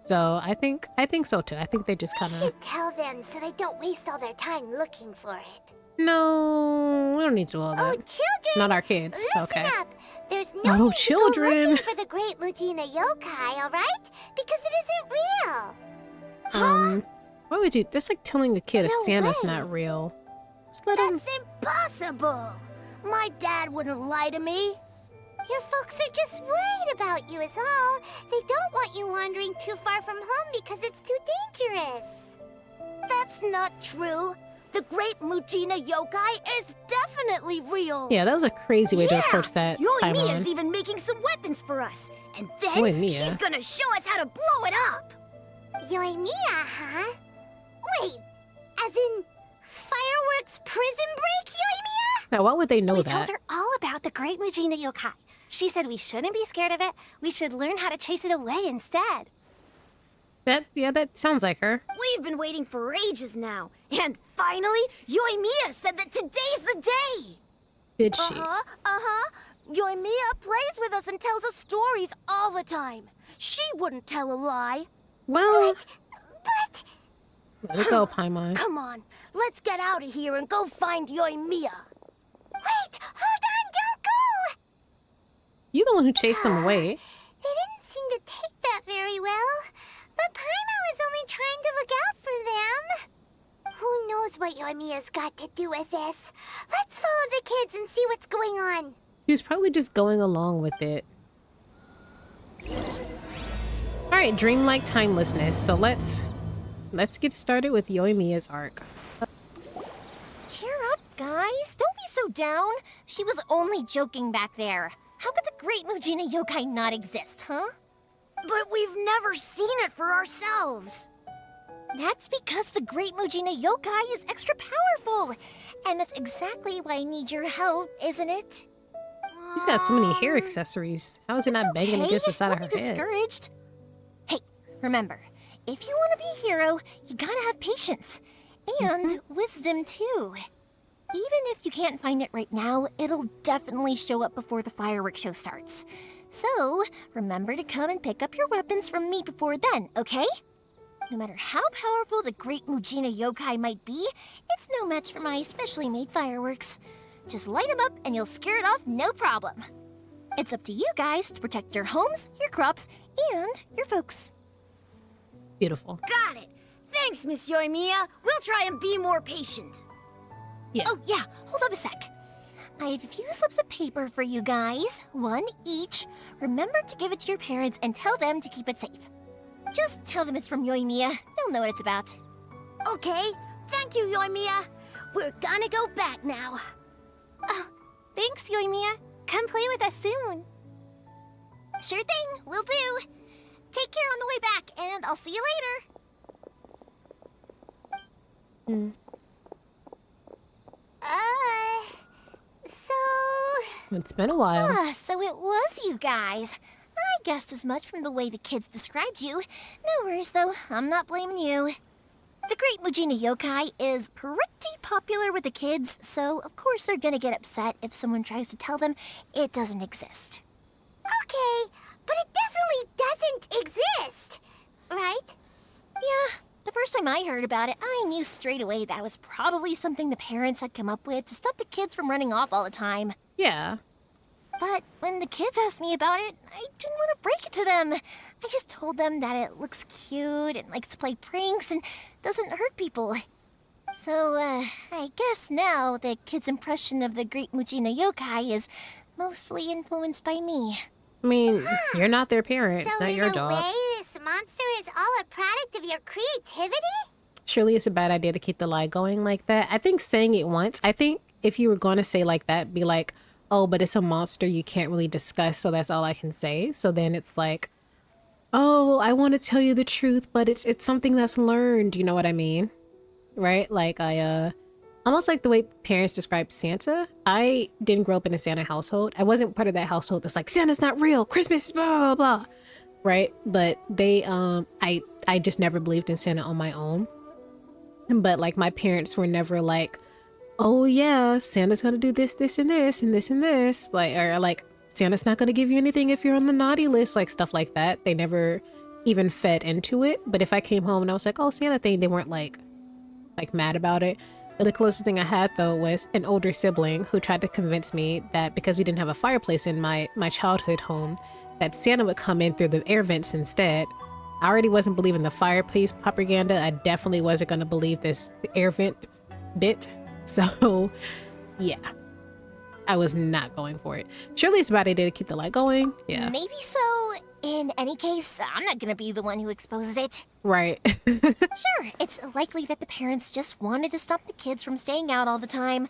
A: So I think so too. I think they just kind
D: We
A: of.
D: should tell them so they don't waste all their time looking for it.
A: No, we don't need to do all
D: Oh,
A: that.
D: children!
A: Not our kids.
D: Listen
A: Okay.
D: up! There's no
A: Oh,
D: need to go
A: children.
D: looking for the great Mujina yokai, alright? Because it isn't real.
A: Why would you? That's like telling a kid a
C: No
A: Santa's
C: way.
A: not real. Just let him.
C: That's impossible! My dad wouldn't lie to me.
D: Your folks are just worried about you is all. They don't want you wandering too far from home because it's too dangerous.
C: That's not true. The great Mujina yokai is definitely real.
A: Yeah, that was a crazy way to approach that.
C: Yoimiya's
A: Paimon.
C: even making some weapons for us. And then
A: Yoimiya.
C: she's gonna show us how to blow it up.
D: Yoimiya, huh? Wait, as in fireworks prison break, Yoimiya?
A: Now, why would they know
I: We
A: that?
I: told her all about the great Mujina yokai. She said we shouldn't be scared of it. We should learn how to chase it away instead.
A: That sounds like her.
C: We've been waiting for ages now. And finally, Yoimiya said that today's the day.
A: Did she?
C: Yoimiya plays with us and tells us stories all the time. She wouldn't tell a lie.
A: Well,
D: But
A: let it go, Paimon.
C: Come on, let's get out of here and go find Yoimiya.
D: wait, hold on, don't go!
A: You the one who chased them away.
D: They didn't seem to take that very well. But Paimon was only trying to look out for them. Who knows what Yoimiya's got to do with this? Let's follow the kids and see what's going on.
A: She was probably just going along with it. All right, dreamlike timelessness. So let's get started with Yoimiya's arc.
I: Cheer up, guys. Don't be so down. She was only joking back there. How could the great Mujina yokai not exist, huh?
C: But we've never seen it for ourselves.
I: That's because the great Mujina yokai is extra powerful. And that's exactly why I need your help, isn't it?
A: She's got so many hair accessories. How is it not banging
I: Okay,
A: against the side of her
I: don't be
A: head?
I: discouraged. Hey, remember, if you want to be a hero, you gotta have patience. And wisdom, too. Even if you can't find it right now, it'll definitely show up before the fireworks show starts. So, remember to come and pick up your weapons from me before then, okay? No matter how powerful the great Mujina yokai might be, it's no match for my specially made fireworks. Just light them up and you'll scare it off no problem. It's up to you guys to protect your homes, your crops, and your folks.
A: Beautiful.
C: Got it. Thanks, Miss Yoimiya. We'll try and be more patient.
A: Yeah.
I: Oh, yeah, hold up a sec. I have a few slips of paper for you guys, one each. Remember to give it to your parents and tell them to keep it safe. Just tell them it's from Yoimiya. They'll know what it's about.
C: Okay, thank you, Yoimiya. We're gonna go back now.
I: Oh, thanks, Yoimiya. Come play with us soon. Sure thing, will do. Take care on the way back, and I'll see you later.
D: So...
A: It's been a while.
I: Ah, so it was you guys. I guessed as much from the way the kids described you. No worries, though. I'm not blaming you. The great Mujina yokai is pretty popular with the kids, so of course they're gonna get upset if someone tries to tell them it doesn't exist.
D: Okay, but it definitely doesn't exist, right?
I: Yeah, the first time I heard about it, I knew straight away that was probably something the parents had come up with to stop the kids from running off all the time.
A: Yeah.
I: But when the kids asked me about it, I didn't want to break it to them. I just told them that it looks cute and likes to play pranks and doesn't hurt people. So, I guess now the kids' impression of the great Mujina yokai is mostly influenced by me.
A: I mean, you're not their parent.
D: So
A: It's not
D: in
A: your
D: a
A: dog.
D: way, this monster is all a product of your creativity?
A: Surely it's a bad idea to keep the lie going like that. I think saying it once, I think if you were going to say like that, be like, oh, but it's a monster you can't really discuss, so that's all I can say. So then it's like, oh, I want to tell you the truth, but it's something that's learned, you know what I mean? Right? Like almost like the way parents describe Santa. I didn't grow up in a Santa household. I wasn't part of that household that's like, Santa's not real, Christmas, blah, blah, blah. Right? But they, I just never believed in Santa on my own. But like my parents were never like, oh yeah, Santa's gonna do this, this, and this, and this, and this. Like, or like, Santa's not gonna give you anything if you're on the naughty list, like stuff like that. They never even fed into it. But if I came home and I was like, oh, Santa thing, they weren't like mad about it. The closest thing I had though was an older sibling who tried to convince me that because we didn't have a fireplace in my childhood home, that Santa would come in through the air vents instead. I already wasn't believing the fireplace propaganda. I definitely wasn't going to believe this air vent bit. So, yeah. I was not going for it. Surely it's a bad idea to keep the light going. Yeah.
I: Maybe so. In any case, I'm not gonna be the one who exposes it.
A: Right.
I: Sure, it's likely that the parents just wanted to stop the kids from staying out all the time.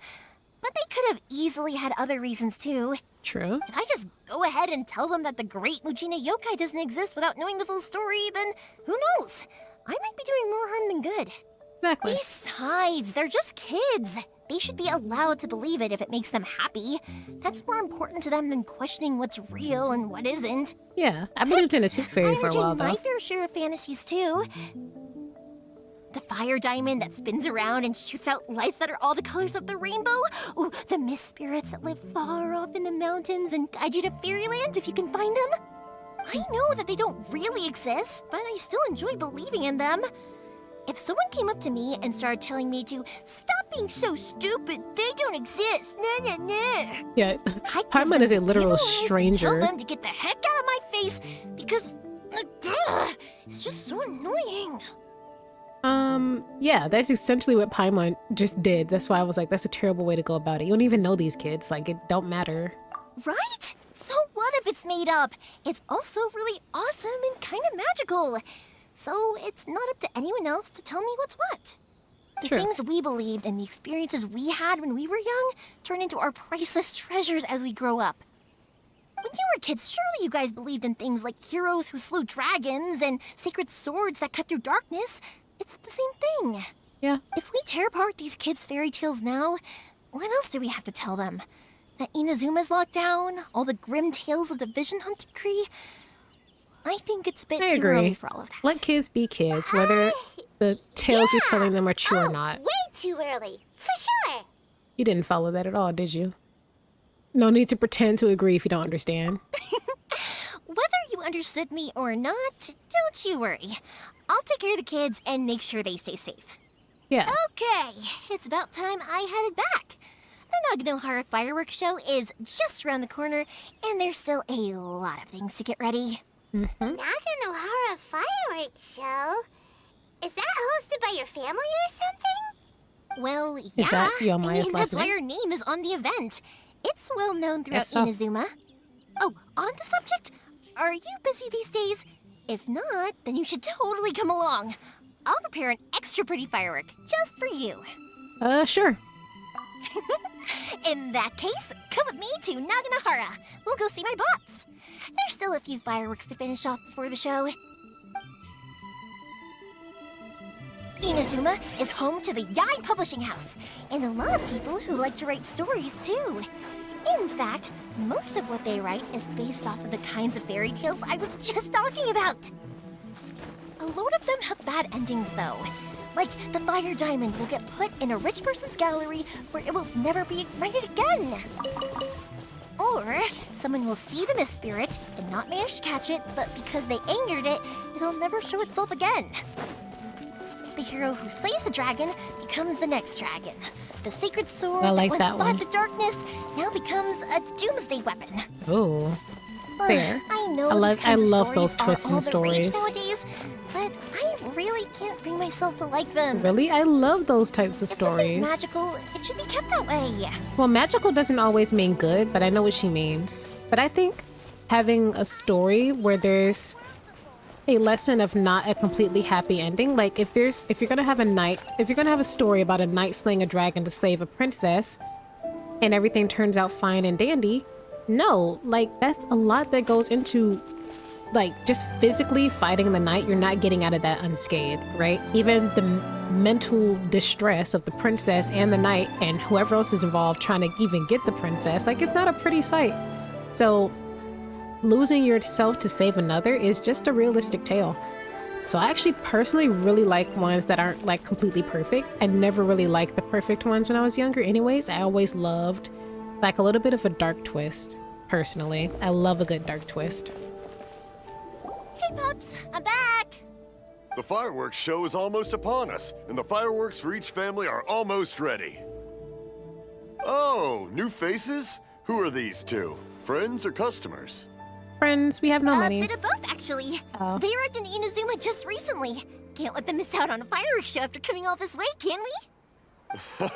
I: But they could have easily had other reasons too.
A: True.
I: If I just go ahead and tell them that the great Mujina yokai doesn't exist without knowing the full story, then who knows? I might be doing more harm than good.
A: Exactly.
I: Besides, they're just kids. They should be allowed to believe it if it makes them happy. That's more important to them than questioning what's real and what isn't.
A: Yeah, I believed in a tooth fairy for a while
I: I
A: though.
I: my fair share of fantasies too. The fire diamond that spins around and shoots out lights that are all the colors of the rainbow. Ooh, the mist spirits that live far off in the mountains and guide you to fairyland if you can find them. I know that they don't really exist, but I still enjoy believing in them. If someone came up to me and started telling me to stop being so stupid, they don't exist. Nah, nah, nah.
A: Yeah,
I: I'd
A: Paimon
I: give
A: is a
I: them
A: literal
I: evil eyes and
A: stranger.
I: Tell them to get the heck out of my face because it's just so annoying.
A: Yeah, that's essentially what Paimon just did. That's why I was like, that's a terrible way to go about it. You don't even know these kids. Like, it don't matter.
I: Right? So what if it's made up? It's also really awesome and kind of magical. So it's not up to anyone else to tell me what's what. The
A: True.
I: things we believed and the experiences we had when we were young turn into our priceless treasures as we grow up. When you were kids, surely you guys believed in things like heroes who slew dragons and sacred swords that cut through darkness. It's the same thing.
A: Yeah.
I: If we tear apart these kids' fairy tales now, what else do we have to tell them? That Inazuma's locked down? All the grim tales of the Vision Hunt Decree? I think it's a bit
A: I
I: too early
A: agree.
I: for all of that.
A: Let kids be kids, whether the tales you're telling them are true or not.
D: Way too early, for sure.
A: You didn't follow that at all, did you? No need to pretend to agree if you don't understand.
I: Whether you understood me or not, don't you worry. I'll take care of the kids and make sure they stay safe.
A: Yeah.
I: Okay, it's about time I headed back. The Naganohara fireworks show is just around the corner, and there's still a lot of things to get ready.
D: Naganohara fireworks show? Is that hosted by your family or something?
I: Well, yeah.
A: that Yomaya's
I: that's
A: last
I: why
A: name?
I: her name is on the event. It's well known throughout
A: Guess so.
I: Inazuma. Oh, on the subject, are you busy these days? If not, then you should totally come along. I'll prepare an extra pretty firework just for you.
A: Sure.
I: In that case, come with me to Naganohara. We'll go see my bots. There's still a few fireworks to finish off before the show. Inazuma is home to the Yai Publishing House, and a lot of people who like to write stories too. In fact, most of what they write is based off of the kinds of fairy tales I was just talking about. A load of them have bad endings though. Like, the fire diamond will get put in a rich person's gallery where it will never be ignited again. Or, someone will see the mist spirit and not manage to catch it, but because they angered it, it'll never show itself again. The hero who slays the dragon becomes the next dragon. The sacred sword
A: I like
I: that
A: that
I: once
A: one.
I: fought the darkness now becomes a doomsday weapon.
A: Ooh. Fair.
I: I know
A: I
I: these kinds of
A: love
I: stories
A: those twists
I: are all
A: and
I: the rage
A: stories.
I: nowadays, but I really can't bring myself to like them.
A: Really? I love those types of
I: If something's
A: stories.
I: magical, it should be kept that way.
A: Well, magical doesn't always mean good, but I know what she means. But I think having a story where there's a lesson of not a completely happy ending. Like if you're gonna have a story about a knight slaying a dragon to save a princess and everything turns out fine and dandy, no, like that's a lot that goes into like just physically fighting the knight. You're not getting out of that unscathed, right? Even the mental distress of the princess and the knight and whoever else is involved trying to even get the princess, like it's not a pretty sight. So losing yourself to save another is just a realistic tale. So I actually personally really like ones that aren't like completely perfect. I never really liked the perfect ones when I was younger anyways. I always loved like a little bit of a dark twist, personally. I love a good dark twist.
I: Hey, Pops, I'm back.
E: The fireworks show is almost upon us, and the fireworks for each family are almost ready. Oh, new faces? Who are these two? Friends or customers?
A: Friends, we have no
I: A
A: money.
I: bit of both, actually.
A: Oh.
I: They arrived in Inazuma just recently. Can't let them miss out on a fireworks show after coming all this way, can we?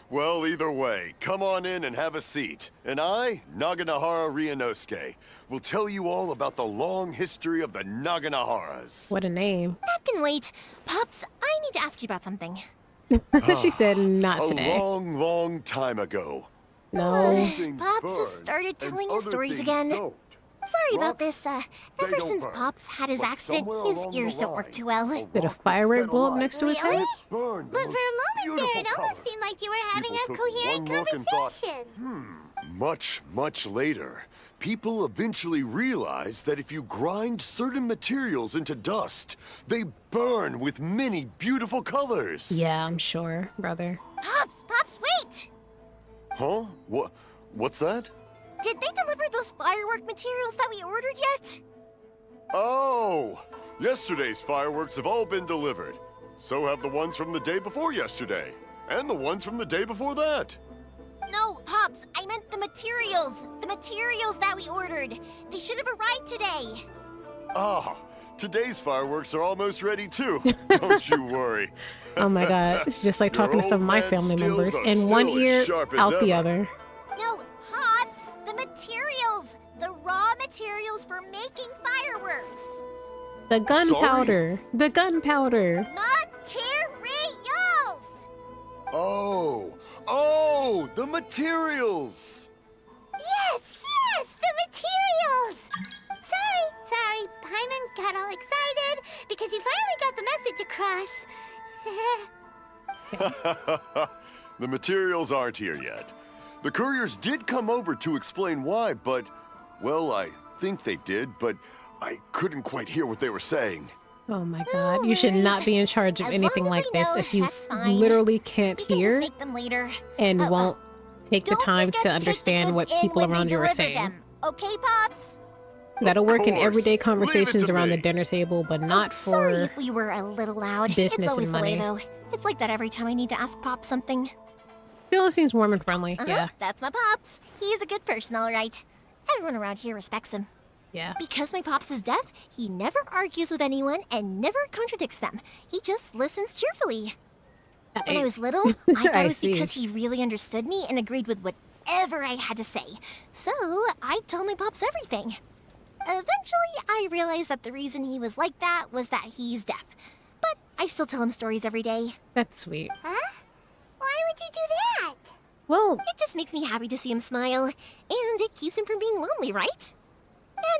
E: Well, either way, come on in and have a seat. And I, Naganahara Ryunosuke, will tell you all about the long history of the Naganaharas.
A: What a name.
I: That can wait. Pops, I need to ask you about something.
A: She said not today.
E: A long, long time ago.
A: No.
I: Pops has started telling his stories again. Sorry about this. Ever since Pops had his accident, his ears don't work too well.
A: Did a firework blow up next to his head?
D: But for a moment there, it almost seemed like you were having a coherent conversation.
E: Much, much later, people eventually realized that if you grind certain materials into dust, they burn with many beautiful colors.
A: Yeah, I'm sure, brother.
I: Pops, wait!
E: Huh? What's that?
I: Did they deliver those firework materials that we ordered yet?
E: Oh! Yesterday's fireworks have all been delivered. So have the ones from the day before yesterday. And the ones from the day before that.
I: No, Pops, I meant the materials. The materials that we ordered. They should have arrived today.
E: Ah, today's fireworks are almost ready too. Don't you worry.
A: Oh my god, it's just like talking to some of my family members. In one ear, out the other.
I: No, Pops, the materials. The raw materials for making fireworks.
A: The gunpowder. The gunpowder.
I: Materials!
E: Oh, the materials.
D: Yes, the materials! Sorry, Paimon got all excited because you finally got the message across.
E: The materials aren't here yet. The couriers did come over to explain why, but, well, I think they did, but I couldn't quite hear what they were saying.
A: Oh my god, you should not be in charge of
I: As
A: anything
I: long as
A: like
I: we
A: this
I: know,
A: if you
I: that's fine.
A: literally can't
I: We can
A: hear
I: just make them later.
A: and won't take the
I: Don't
A: time
I: forget
A: to
I: take the
A: understand
I: goods
A: what
I: in
A: people
I: when they
A: around you are
I: deliver
A: saying.
I: them. Okay, Pops?
A: That'll work in
E: course.
A: everyday
E: Leave it
A: conversations
E: to
A: around the
E: me.
A: dinner table, but not
I: Sorry
A: for...
I: if we were a little loud.
A: business
I: it's always
A: and
I: the way,
A: money.
I: though. It's like that every time I need to ask Pop something.
A: Phil seems warm and friendly. Yeah,
I: That's my Pops. He's a good person, all right. Everyone around here respects him.
A: yeah.
I: Because my Pops is deaf, he never argues with anyone and never contradicts them. He just listens cheerfully. When I was little, I thought
A: I
I: it was
A: see.
I: because he really understood me and agreed with whatever I had to say. So I told my Pops everything. Eventually, I realized that the reason he was like that was that he's deaf. But I still tell him stories every day.
A: That's sweet.
D: Huh? Why would you do that?
A: Well,
I: It just makes me happy to see him smile, and it keeps him from being lonely, right?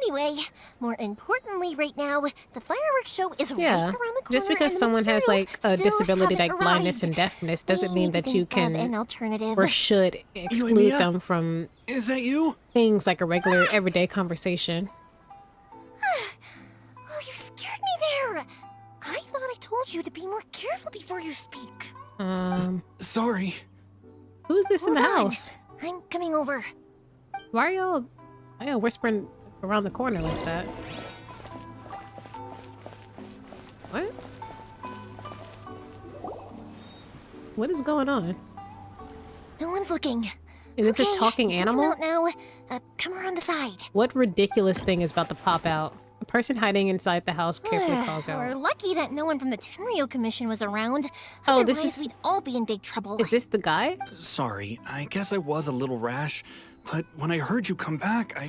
I: Anyway, more importantly right now, the fireworks show is
A: yeah.
I: right around the corner.
A: Just because
I: and the
A: someone has
I: materials
A: like a
I: still
A: disability like
I: haven't
A: blindness and
I: arrived.
A: deafness doesn't
I: We
A: mean
I: need to
A: that you
I: think of an
A: can
I: alternative.
A: or should exclude
H: Mia?
A: them from
H: Is that you?
A: things like a regular everyday conversation.
I: Oh, you scared me there! I thought I told you to be more careful before you speak.
H: Sorry.
A: Who's this in the
I: Hold on.
A: house?
I: I'm coming over.
A: Why are y'all whispering around the corner like that? What? What is going on?
I: No one's looking.
A: Is this
I: Okay,
A: a talking
I: you can come
A: animal?
I: out now. Come around the side.
A: What ridiculous thing is about to pop out? A person hiding inside the house carefully calls
I: We're
A: out.
I: lucky that no one from the Tenryo Commission was around.
A: Oh, this
I: Otherwise,
A: is-
I: we'd all be in big trouble.
A: Is this the guy?
H: Sorry, I guess I was a little rash, but when I heard you come back,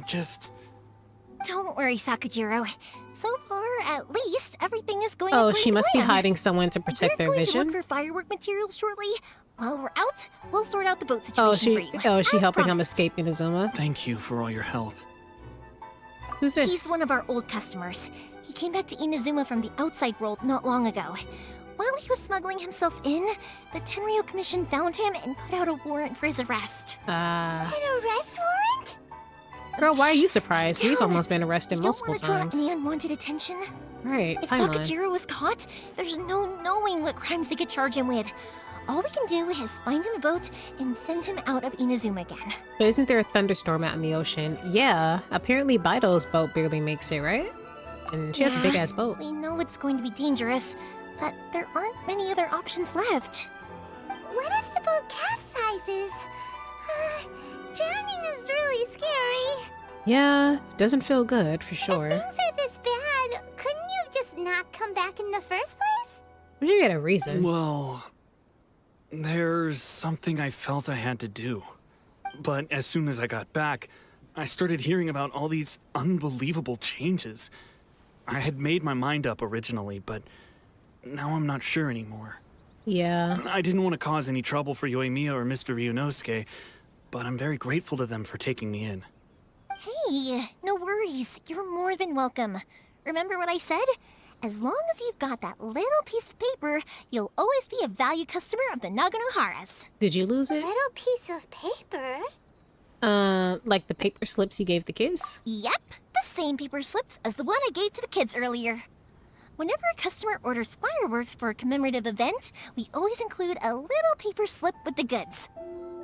I: Don't worry, Sakujiro. So far, at least, everything is going
A: Oh,
I: according
A: she
I: to
A: must be
I: plan.
A: hiding someone to protect their
I: We're going
A: vision.
I: to look for firework materials shortly. While we're out, we'll sort out the boat situation for you.
A: She
I: as
A: helping him
I: promised.
A: escape Inazuma.
H: Thank you for all your help.
A: Who's this?
I: He's one of our old customers. He came back to Inazuma from the outside world not long ago. While he was smuggling himself in, the Tenryo Commission found him and put out a warrant for his arrest.
D: An arrest warrant?
A: Girl, why are you surprised? We've
I: Don't.
A: almost been arrested
I: You
A: multiple
I: don't want to
A: times.
I: draw any unwanted attention.
A: Right,
I: If
A: Paimon.
I: Sakujiro was caught, there's no knowing what crimes they could charge him with. All we can do is find him a boat and send him out of Inazuma again.
A: But isn't there a thunderstorm out in the ocean? Yeah, apparently Baido's boat barely makes it, right? And she has a
I: Yeah,
A: big-ass boat.
I: We know it's going to be dangerous, but there aren't many other options left.
D: What if the boat capsizes? Drowning is really scary.
A: Yeah, it doesn't feel good, for
D: If
A: sure.
D: things are this bad, couldn't you have just not come back in the first place?
A: We should get a reason.
H: Well, there's something I felt I had to do. But as soon as I got back, I started hearing about all these unbelievable changes. I had made my mind up originally, but now I'm not sure anymore.
A: Yeah.
H: I didn't want to cause any trouble for Yoimiya or Mr. Ryunosuke, but I'm very grateful to them for taking me in.
I: Hey, no worries. You're more than welcome. Remember what I said? As long as you've got that little piece of paper, you'll always be a valued customer of the Naganoharas.
A: Did you lose it?
D: Little piece of paper?
A: Like the paper slips you gave the kids?
I: Yep, the same paper slips as the one I gave to the kids earlier. Whenever a customer orders fireworks for a commemorative event, we always include a little paper slip with the goods.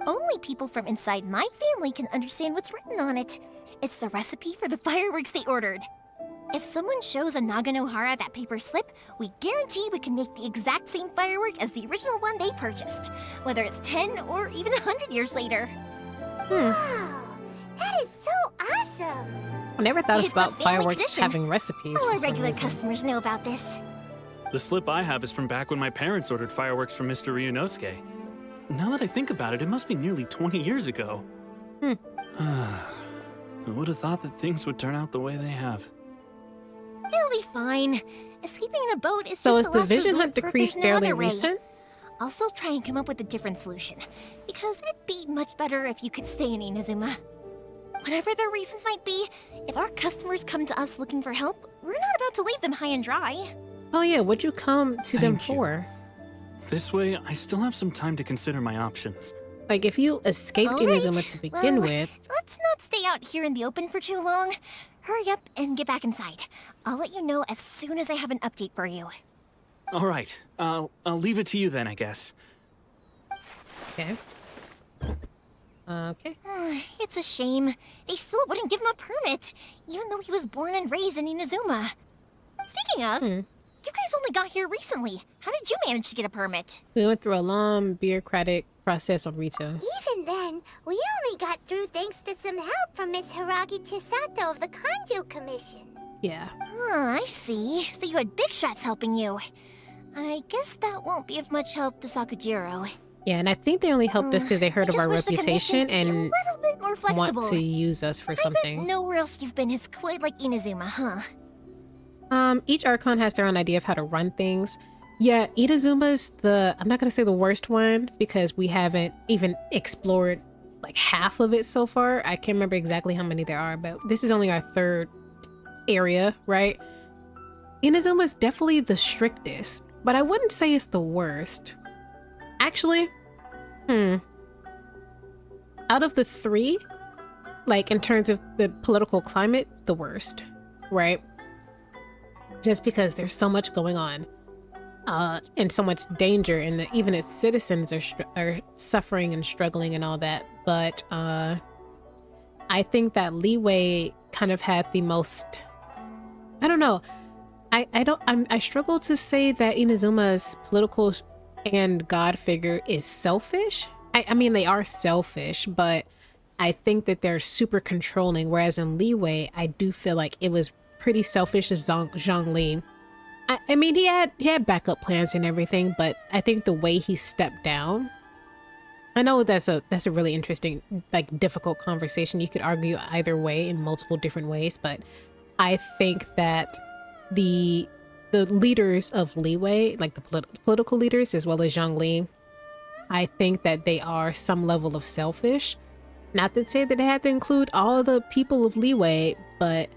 I: Only people from inside my family can understand what's written on it. It's the recipe for the fireworks they ordered. If someone shows a Naganohara that paper slip, we guarantee we can make the exact same firework as the original one they purchased, whether it's 10 or even 100 years later.
D: Wow, that is so awesome.
A: I never thought
I: It's a
A: about
I: family
A: fireworks
I: tradition.
A: having recipes
I: All
A: for
I: our
A: some
I: regular
A: reason.
I: customers know about this.
H: The slip I have is from back when my parents ordered fireworks from Mr. Ryunosuke. Now that I think about it, it must be nearly 20 years ago. I would have thought that things would turn out the way they have.
I: It'll be fine. Escaping in a boat is
A: So
I: just
A: is
I: the
A: the
I: last
A: Vision
I: resort
A: Hunt
I: for if
A: decree
I: there's no
A: fairly
I: other way.
A: recent?
I: I'll still try and come up with a different solution, because it'd be much better if you could stay in Inazuma. Whatever their reasons might be, if our customers come to us looking for help, we're not about to leave them high and dry.
A: Oh yeah, what'd you come to them
H: Thank you.
A: for?
H: This way, I still have some time to consider my options.
A: Like, if you escaped
I: All right,
A: Inazuma to begin
I: well,
A: with,
I: Let's not stay out here in the open for too long. Hurry up and get back inside. I'll let you know as soon as I have an update for you.
H: All right, I'll leave it to you then, I guess.
A: okay. Okay.
I: It's a shame. They still wouldn't give him a permit, even though he was born and raised in Inazuma. Speaking of, you guys only got here recently. How did you manage to get a permit?
A: We went through a long bureaucratic process on Rito.
D: Even then, we only got through thanks to some help from Miss Hiragi Chisato of the Kanjo Commission.
A: Yeah.
I: Oh, I see. So you had big shots helping you. I guess that won't be of much help to Sakujiro.
A: Yeah, and I think they only helped us because they heard
I: I
A: of
I: just
A: our
I: wish the
A: reputation
I: commissions could be
A: and
I: a little bit more flexible.
A: want to use us for
I: I bet
A: something.
I: nowhere else you've been is quite like Inazuma, huh?
A: Each Archon has their own idea of how to run things. Yeah, Inazuma's I'm not gonna say the worst one because we haven't even explored like half of it so far. I can't remember exactly how many there are, but this is only our third area, right? Inazuma's definitely the strictest, but I wouldn't say it's the worst. Actually, out of the three, like in terms of the political climate, the worst, right? Just because there's so much going on, and so much danger, and even its citizens are suffering and struggling and all that. But I think that Liyue kind of had the most. I don't know. I struggle to say that Inazuma's political and god figure is selfish. I mean, they are selfish, but I think that they're super controlling. Whereas in Liyue, I do feel like it was pretty selfish of Zhongli. I mean, he had backup plans and everything, but I think the way he stepped down, I know that's a really interesting, like, difficult conversation. You could argue either way in multiple different ways, but I think that the leaders of Liyue, like the political leaders as well as Zhongli, I think that they are some level of selfish. Not to say that they had to include all the people of Liyue, but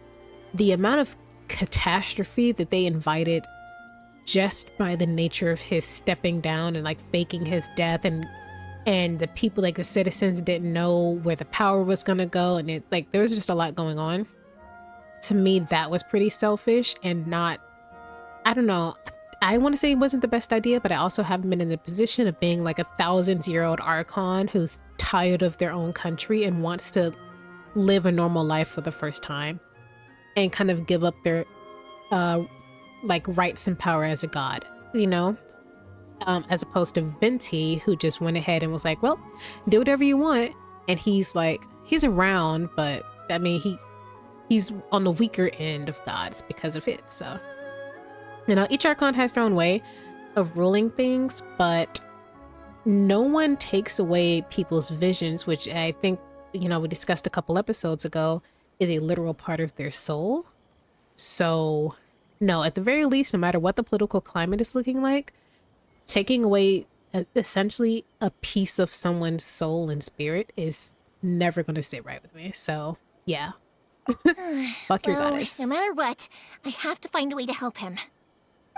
A: the amount of catastrophe that they invited just by the nature of his stepping down and like faking his death, and the people, like the citizens, didn't know where the power was gonna go, and it, like, there was just a lot going on. To me, that was pretty selfish and not, I don't know, I want to say it wasn't the best idea, but I also haven't been in the position of being like a 1,000-year-old Archon who's tired of their own country and wants to live a normal life for the first time and kind of give up their like rights and power as a god, you know? As opposed to Venti, who just went ahead and was like, well, do whatever you want. And he's like, he's around, but I mean, he's on the weaker end of gods because of it. So, you know, each Archon has their own way of ruling things, but no one takes away people's visions, which I think, you know, we discussed a couple episodes ago, is a literal part of their soul. So, no, at the very least, no matter what the political climate is looking like, taking away essentially a piece of someone's soul and spirit is never going to sit right with me. So, yeah. Fuck your goddess.
I: No matter what, I have to find a way to help him.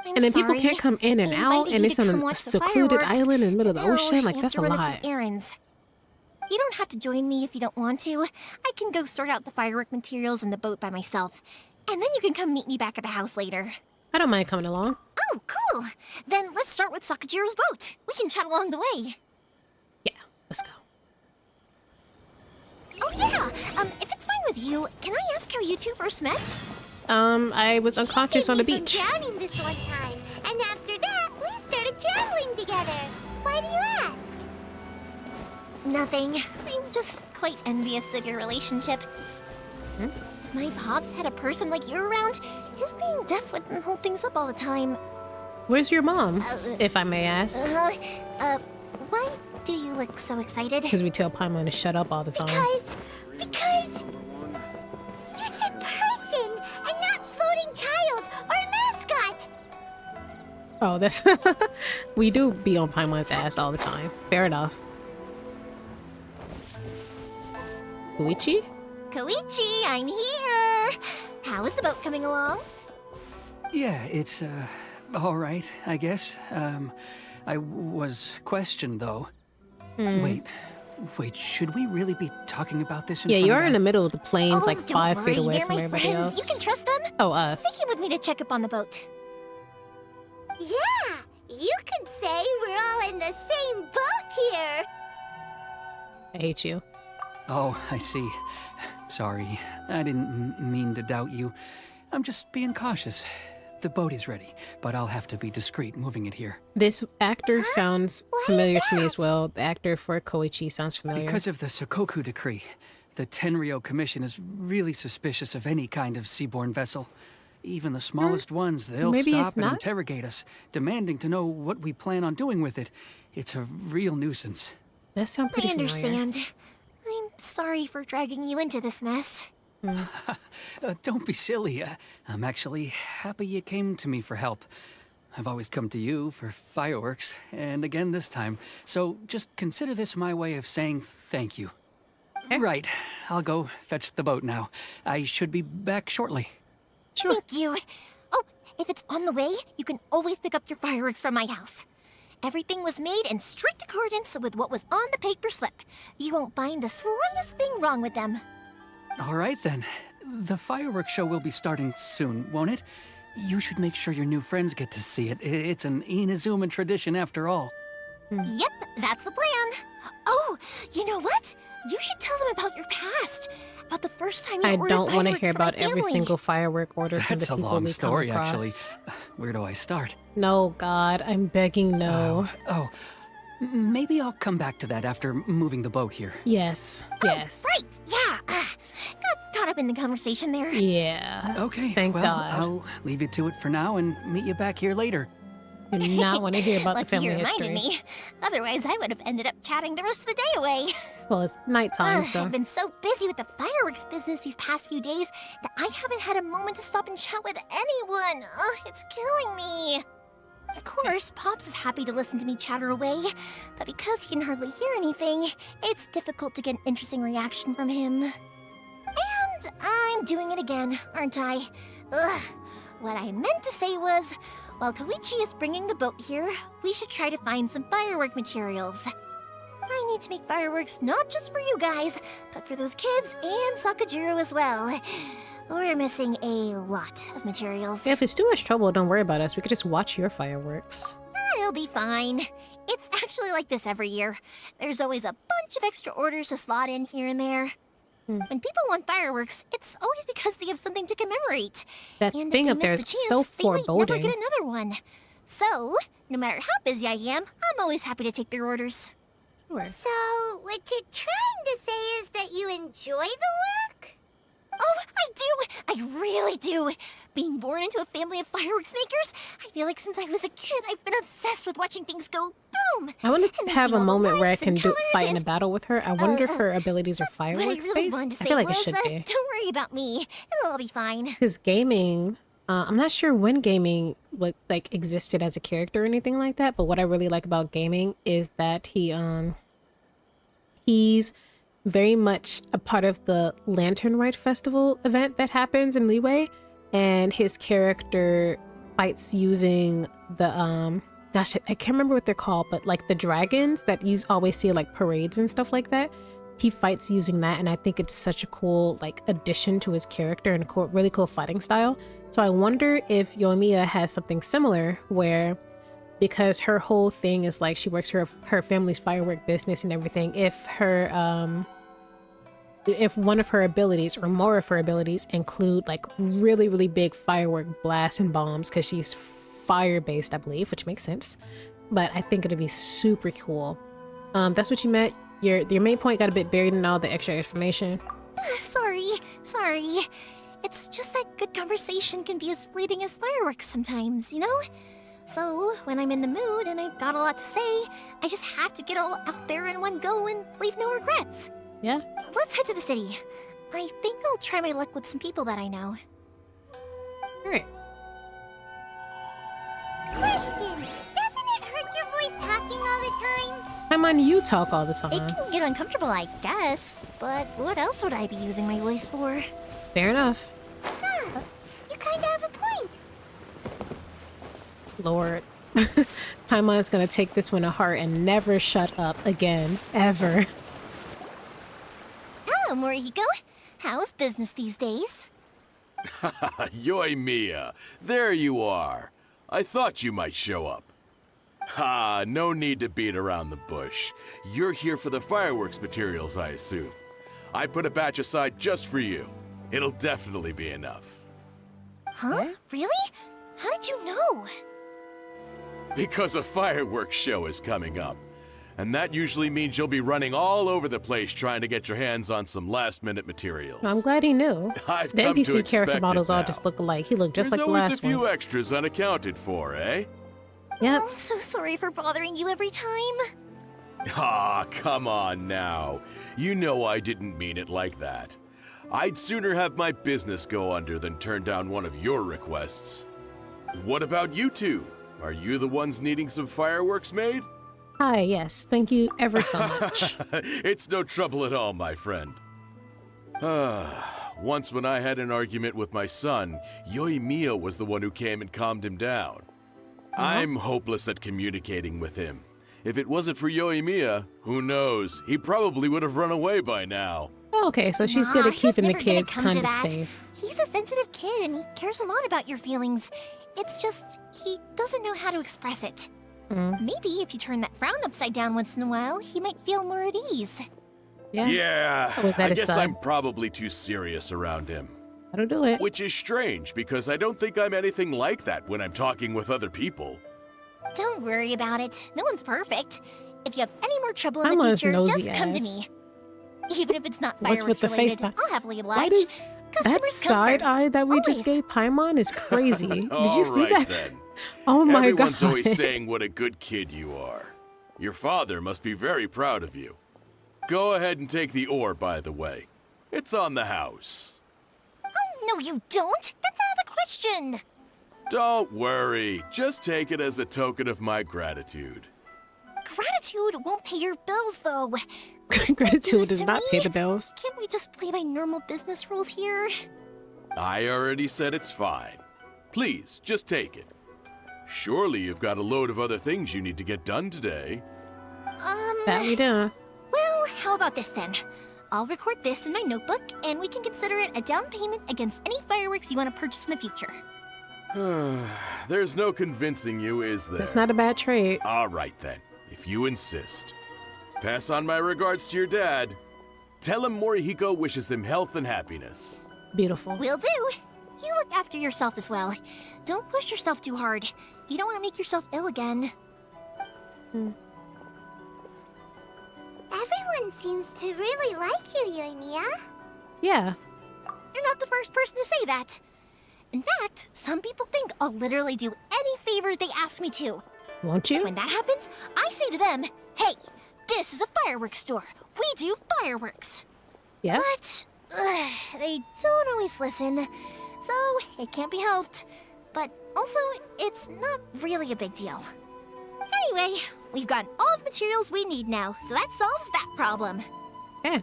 I: I'm
A: And then
I: sorry.
A: people can't come in and
I: I
A: out,
I: invited
A: and
I: you
A: it's
I: to
A: on
I: come
A: a
I: watch the
A: secluded
I: fireworks,
A: island in the middle of the
I: but now
A: ocean. Like,
I: I have
A: that's
I: to
A: a
I: run
A: lot.
I: few errands. You don't have to join me if you don't want to. I can go sort out the firework materials in the boat by myself. And then you can come meet me back at the house later.
A: I don't mind coming along.
I: Oh, cool! Then let's start with Sakajiro's boat. We can chat along the way.
A: Yeah, let's go.
I: Oh yeah! If it's fine with you, can I ask how you two first met?
A: I was unconscious on the
D: She saved me
A: beach.
D: from drowning this one time, and after that, we started traveling together. Why do you ask?
I: Nothing. I'm just quite envious of your relationship.
A: Hmm?
I: If my pops had a person like you around, his being deaf wouldn't hold things up all the time.
A: Where's your mom, if I may ask?
I: Why do you look so excited?
A: Because we tell Paimon to shut up all the time.
D: Because you said person and not floating child or mascot.
A: Oh, that's... we do be on Paimon's ass all the time. Fair enough. Koichi?
I: Koichi, I'm here! How is the boat coming along?
J: Yeah, it's, all right, I guess. I was questioned, though. Wait, should we really be talking about this in
A: Yeah,
J: front
A: you're
J: of
A: in the middle of the plains,
I: Oh,
A: like
I: don't
A: 5 feet
I: worry,
A: away
I: they're
A: from
I: my
A: everybody
I: friends.
A: else.
I: You can trust them.
A: Oh, us.
I: They came with me to check up on the boat.
D: Yeah, you could say we're all in the same boat here.
A: I hate you.
J: Oh, I see. Sorry, I didn't mean to doubt you. I'm just being cautious. The boat is ready, but I'll have to be discreet moving it here.
A: This actor sounds familiar to me as well. The actor for Koichi sounds familiar.
J: Because of the Sokoku decree, the Tenryou Commission is really suspicious of any kind of seaborne vessel. Even the smallest ones, they'll
A: maybe
J: stop
A: it's
J: and
A: not?
J: interrogate us, demanding to know what we plan on doing with it. It's a real nuisance.
A: That sounds pretty
I: I
A: familiar.
I: understand. I'm sorry for dragging you into this mess.
J: Don't be silly. I'm actually happy you came to me for help. I've always come to you for fireworks, and again this time. So just consider this my way of saying thank you. Right, I'll go fetch the boat now. I should be back shortly.
A: Sure.
I: Thank you. Oh, if it's on the way, you can always pick up your fireworks from my house. Everything was made in strict accordance with what was on the paper slip. You won't find the slightest thing wrong with them.
J: All right then. The fireworks show will be starting soon, won't it? You should make sure your new friends get to see it. It's an Inazuma tradition after all.
I: Yep, that's the plan. Oh, you know what? You should tell them about your past. About the first time you
A: I
I: ordered
A: don't want to
I: fireworks
A: hear
I: for my
A: about every
I: family.
A: single firework order from
J: That's
A: the
J: a
A: people
J: long
A: we
J: story,
A: come
J: actually.
A: across.
J: Where do I start?
A: No, God, I'm begging no.
J: Maybe I'll come back to that after moving the boat here.
A: Yes, yes.
I: Right, yeah. Got caught up in the conversation there.
A: Yeah.
J: Okay,
A: Thank
J: well,
A: God.
J: I'll leave you to it for now and meet you back here later.
A: Do not want to hear about the
I: Lucky
A: family
I: you
A: history.
I: reminded me. Otherwise, I would have ended up chatting the rest of the day away.
A: Well, it's nighttime,
I: Ugh,
A: so.
I: I've been so busy with the fireworks business these past few days that I haven't had a moment to stop and chat with anyone. Ugh, it's killing me. Of course, Pops is happy to listen to me chatter away, but because he can hardly hear anything, it's difficult to get an interesting reaction from him. And I'm doing it again, aren't I? Ugh. What I meant to say was, while Koichi is bringing the boat here, we should try to find some firework materials. I need to make fireworks not just for you guys, but for those kids and Sakajiro as well. We're missing a lot of materials.
A: Yeah, if it's too much trouble, don't worry about us. We could just watch your fireworks.
I: I'll be fine. It's actually like this every year. There's always a bunch of extra orders to slot in here and there. When people want fireworks, it's always because they have something to commemorate.
A: That
I: And if
A: thing
I: they
A: up there
I: miss
A: is
I: the chance,
A: so
I: they might never
A: foreboding.
I: get another one. So, no matter how busy I am, I'm always happy to take their orders.
A: Sure.
D: So, what you're trying to say is that you enjoy the work?
I: Oh, I do! I really do! Being born into a family of fireworks makers, I feel like since I was a kid, I've been obsessed with watching things go boom!
A: I want
I: And
A: to
I: then
A: have
I: seeing
A: a
I: all the
A: moment where I
I: lights
A: can
I: and
A: fight in a
I: colors
A: battle with her. I wonder if her abilities are
I: What I
A: fireworks
I: really
A: based.
I: wanted to
A: I
I: say
A: feel like
I: was,
A: it should be.
I: don't worry about me. It'll all be fine.
A: Because gaming, I'm not sure when gaming existed as a character or anything like that. But what I really like about gaming is that he's very much a part of the Lantern Rite Festival event that happens in Liyue, and his character fights using the gosh, I can't remember what they're called, but like the dragons that you always see at, like parades and stuff like that. He fights using that, and I think it's such a cool like addition to his character and a cool, really cool fighting style. So I wonder if Yoimiya has something similar where, because her whole thing is like she works her family's firework business and everything, if one of her abilities or more of her abilities include like really, really big firework blasts and bombs, because she's fire based, I believe, which makes sense. But I think it'd be super cool. That's what you meant. Your main point got a bit buried in all the extra information.
I: Sorry. It's just that good conversation can be as fleeting as fireworks sometimes, you know? So, when I'm in the mood and I've got a lot to say, I just have to get all out there in one go and leave no regrets.
A: Yeah.
I: Let's head to the city. I think I'll try my luck with some people that I know.
A: All right.
D: Question! Doesn't it hurt your voice talking all the time?
A: Come on, you talk all the
I: It
A: time.
I: can get uncomfortable, I guess, but what else would I be using my voice for?
A: Fair enough.
D: Huh. You kinda have a point.
A: Lord. Paimon is gonna take this one to heart and never shut up again. Ever.
I: Hello, Morihiko. How's business these days?
K: Yoimiya, there you are. I thought you might show up. Ha, no need to beat around the bush. You're here for the fireworks materials, I assume. I put a batch aside just for you. It'll definitely be enough.
I: Huh? Really? How did you know?
K: Because a fireworks show is coming up. And that usually means you'll be running all over the place trying to get your hands on some last-minute materials.
A: I'm glad he knew.
K: I've
A: The
K: come to
A: NPC character
K: expect
A: models
K: it
A: all
K: now.
A: just look alike. He looked just
K: There's
A: like the
K: always
A: last
K: a few
A: one.
K: extras unaccounted for, eh?
A: Yep.
I: I'm so sorry for bothering you every time.
K: Ah, come on now. You know I didn't mean it like that. I'd sooner have my business go under than turn down one of your requests. What about you two? Are you the ones needing some fireworks made?
A: Hi, yes. Thank you ever so much.
K: It's no trouble at all, my friend. Once when I had an argument with my son, Yoimiya was the one who came and calmed him down. I'm hopeless at communicating with him. If it wasn't for Yoimiya, who knows? He probably would have run away by now.
A: Okay, so she's good
I: Nah,
A: at keeping the
I: he's never gonna
A: kids
I: come to
A: kind of
I: that.
A: safe.
I: He's a sensitive kid and he cares a lot about your feelings. It's just, he doesn't know how to express it. Maybe if you turn that frown upside down once in a while, he might feel more at ease.
A: Yeah.
K: Yeah,
A: Oh, is that
K: I
A: his
K: guess
A: son?
K: I'm probably too serious around him.
A: That'll do it.
K: Which is strange, because I don't think I'm anything like that when I'm talking with other people.
I: Don't worry about it. No one's perfect. If you have any more trouble in the
A: Paimon is
I: future,
A: nosy
I: just come to
A: ass.
I: me. Even if it's not
A: What's
I: fireworks
A: with the face
I: related,
A: ma-
I: I'll happily oblige.
A: Why does that
I: Customers come
A: side
I: first,
A: eye that we just
I: always.
A: gave Paimon is crazy? Did you see
K: All right,
A: that?
K: then.
A: Oh my
K: Everyone's
A: god.
K: always saying what a good kid you are. Your father must be very proud of you. Go ahead and take the ore, by the way. It's on the house.
I: Oh, no you don't! That's out of the question!
K: Don't worry. Just take it as a token of my gratitude.
I: Gratitude won't pay your bills, though.
A: Gratitude does not pay the bills.
I: Can't we just play by normal business rules here?
K: I already said it's fine. Please, just take it. Surely you've got a load of other things you need to get done today.
A: That we do.
I: Well, how about this then? I'll record this in my notebook, and we can consider it a down payment against any fireworks you want to purchase in the future.
K: There's no convincing you, is there?
A: That's not a bad trade.
K: All right then, if you insist. Pass on my regards to your dad. Tell him Morihiko wishes him health and happiness.
A: Beautiful.
I: Will do. You look after yourself as well. Don't push yourself too hard. You don't want to make yourself ill again.
D: Everyone seems to really like you, Yoimiya.
A: Yeah.
I: You're not the first person to say that. In fact, some people think I'll literally do any favor they ask me to.
A: Won't you?
I: When that happens, I say to them, hey, this is a fireworks store. We do fireworks.
A: Yeah.
I: But they don't always listen, so it can't be helped. But also, it's not really a big deal. Anyway, we've got all the materials we need now, so that solves that problem.
A: Yeah.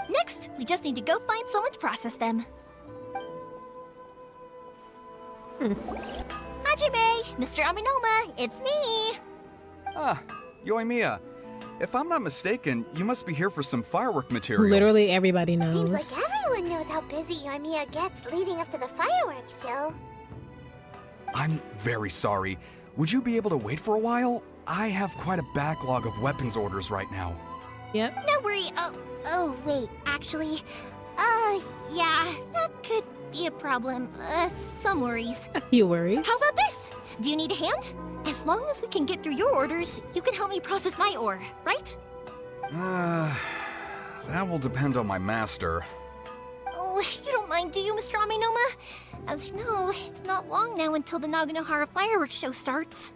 I: Next, we just need to go find someone to process them. Hajime, Mr. Aminoma, it's me!
L: Ah, Yoimiya. If I'm not mistaken, you must be here for some firework materials.
A: Literally everybody knows.
D: Seems like everyone knows how busy Yoimiya gets leading up to the fireworks show.
L: I'm very sorry. Would you be able to wait for a while? I have quite a backlog of weapons orders right now.
A: Yep.
I: No worry. Oh, wait, actually. Yeah, that could be a problem. Some worries.
A: A few worries.
I: How about this? Do you need a hand? As long as we can get through your orders, you can help me process my ore, right?
L: That will depend on my master.
I: Oh, you don't mind, do you, Mr. Aminoma? As you know, it's not long now until the Naganohara fireworks show starts.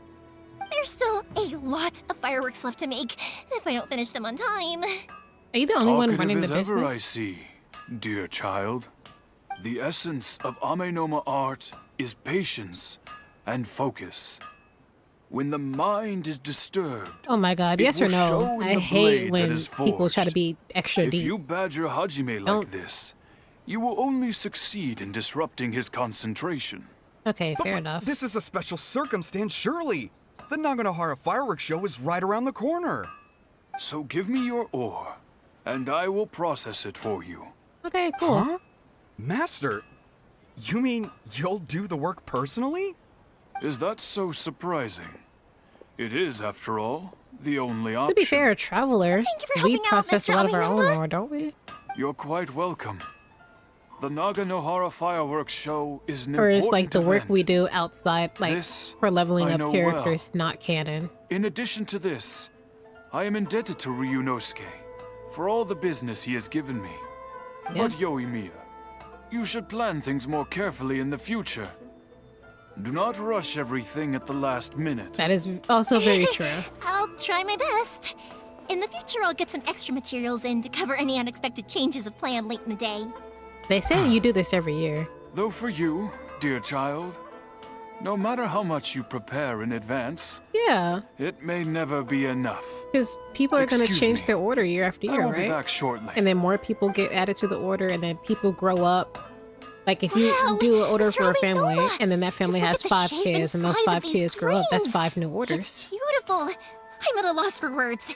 I: There's still a lot of fireworks left to make, if I don't finish them on time.
A: Are you the only one running the
H: as ever I
A: business?
H: see, dear child. The essence of Amenoma art is patience and focus. When the mind is disturbed,
A: Oh my god,
H: it
A: yes or
H: will
A: no?
H: show in
A: I
H: the
A: hate
H: blade
A: when
H: that is
A: people try to
H: forged.
A: be extra
H: If
A: deep.
H: you badger Hajime like
A: Don't-
H: this, you will only succeed in disrupting his concentration.
A: Okay, fair
L: But
A: enough.
L: this is a special circumstance, surely. The Naganohara fireworks show is right around the corner.
H: So give me your ore, and I will process it for you.
A: Okay, cool.
L: Huh? Master, you mean you'll do the work personally?
H: Is that so surprising? It is, after all, the only option.
A: To be fair, a traveler,
I: Thank you for
A: we
I: helping out,
A: process a
I: Mr.
A: lot of our own
I: Aminoma.
A: ore, don't we?
H: You're quite welcome. The Naganohara fireworks show is an
A: Or
H: important
A: is like the work
H: event.
A: we do outside, like
H: This
A: for leveling
H: I
A: up
H: know
A: characters, not canon.
H: In addition to this, I am indebted to Ryunosuke for all the business he has given me.
A: Yeah.
H: But Yoimiya, you should plan things more carefully in the future. Do not rush everything at the last minute.
A: That is also very true.
I: I'll try my best. In the future, I'll get some extra materials in to cover any unexpected changes of plan late in the day.
A: They say you do this every year.
H: Though for you, dear child, no matter how much you prepare in advance,
A: Yeah,
H: it may never be enough.
A: because people are going to
H: Excuse
A: change
H: me.
A: their order year after
H: I
A: year,
H: will be
A: right?
H: back shortly.
A: And then more people get added to the order, and then people grow up. Like if you
I: Wow,
A: do an order
I: Mr.
A: for a family,
I: Aminoma,
A: and then that family
I: just
A: has
I: look at the
A: 5
I: shape and
A: kids, and those
I: size of
A: 5
I: these
A: kids grow up, that's
I: frames.
A: 5 new
I: It's
A: orders.
I: beautiful. I'm at a loss for words.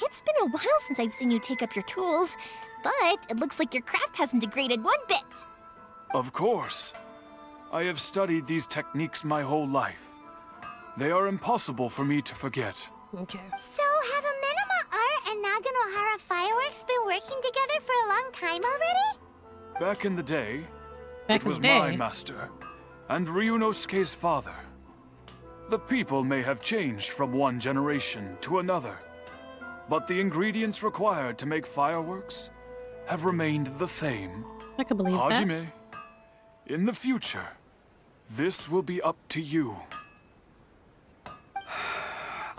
I: It's been a while since I've seen you take up your tools, but it looks like your craft hasn't degraded one bit.
H: Of course. I have studied these techniques my whole life. They are impossible for me to forget.
A: Okay.
D: So have Amenoma Art and Naganohara Fireworks been working together for a long time already?
H: Back in the day,
A: Back
H: it
A: in
H: was
A: the day.
H: my master and Ryunosuke's father. The people may have changed from one generation to another, but the ingredients required to make fireworks have remained the same.
A: I can believe that.
H: Hajime, in the future, this will be up to you.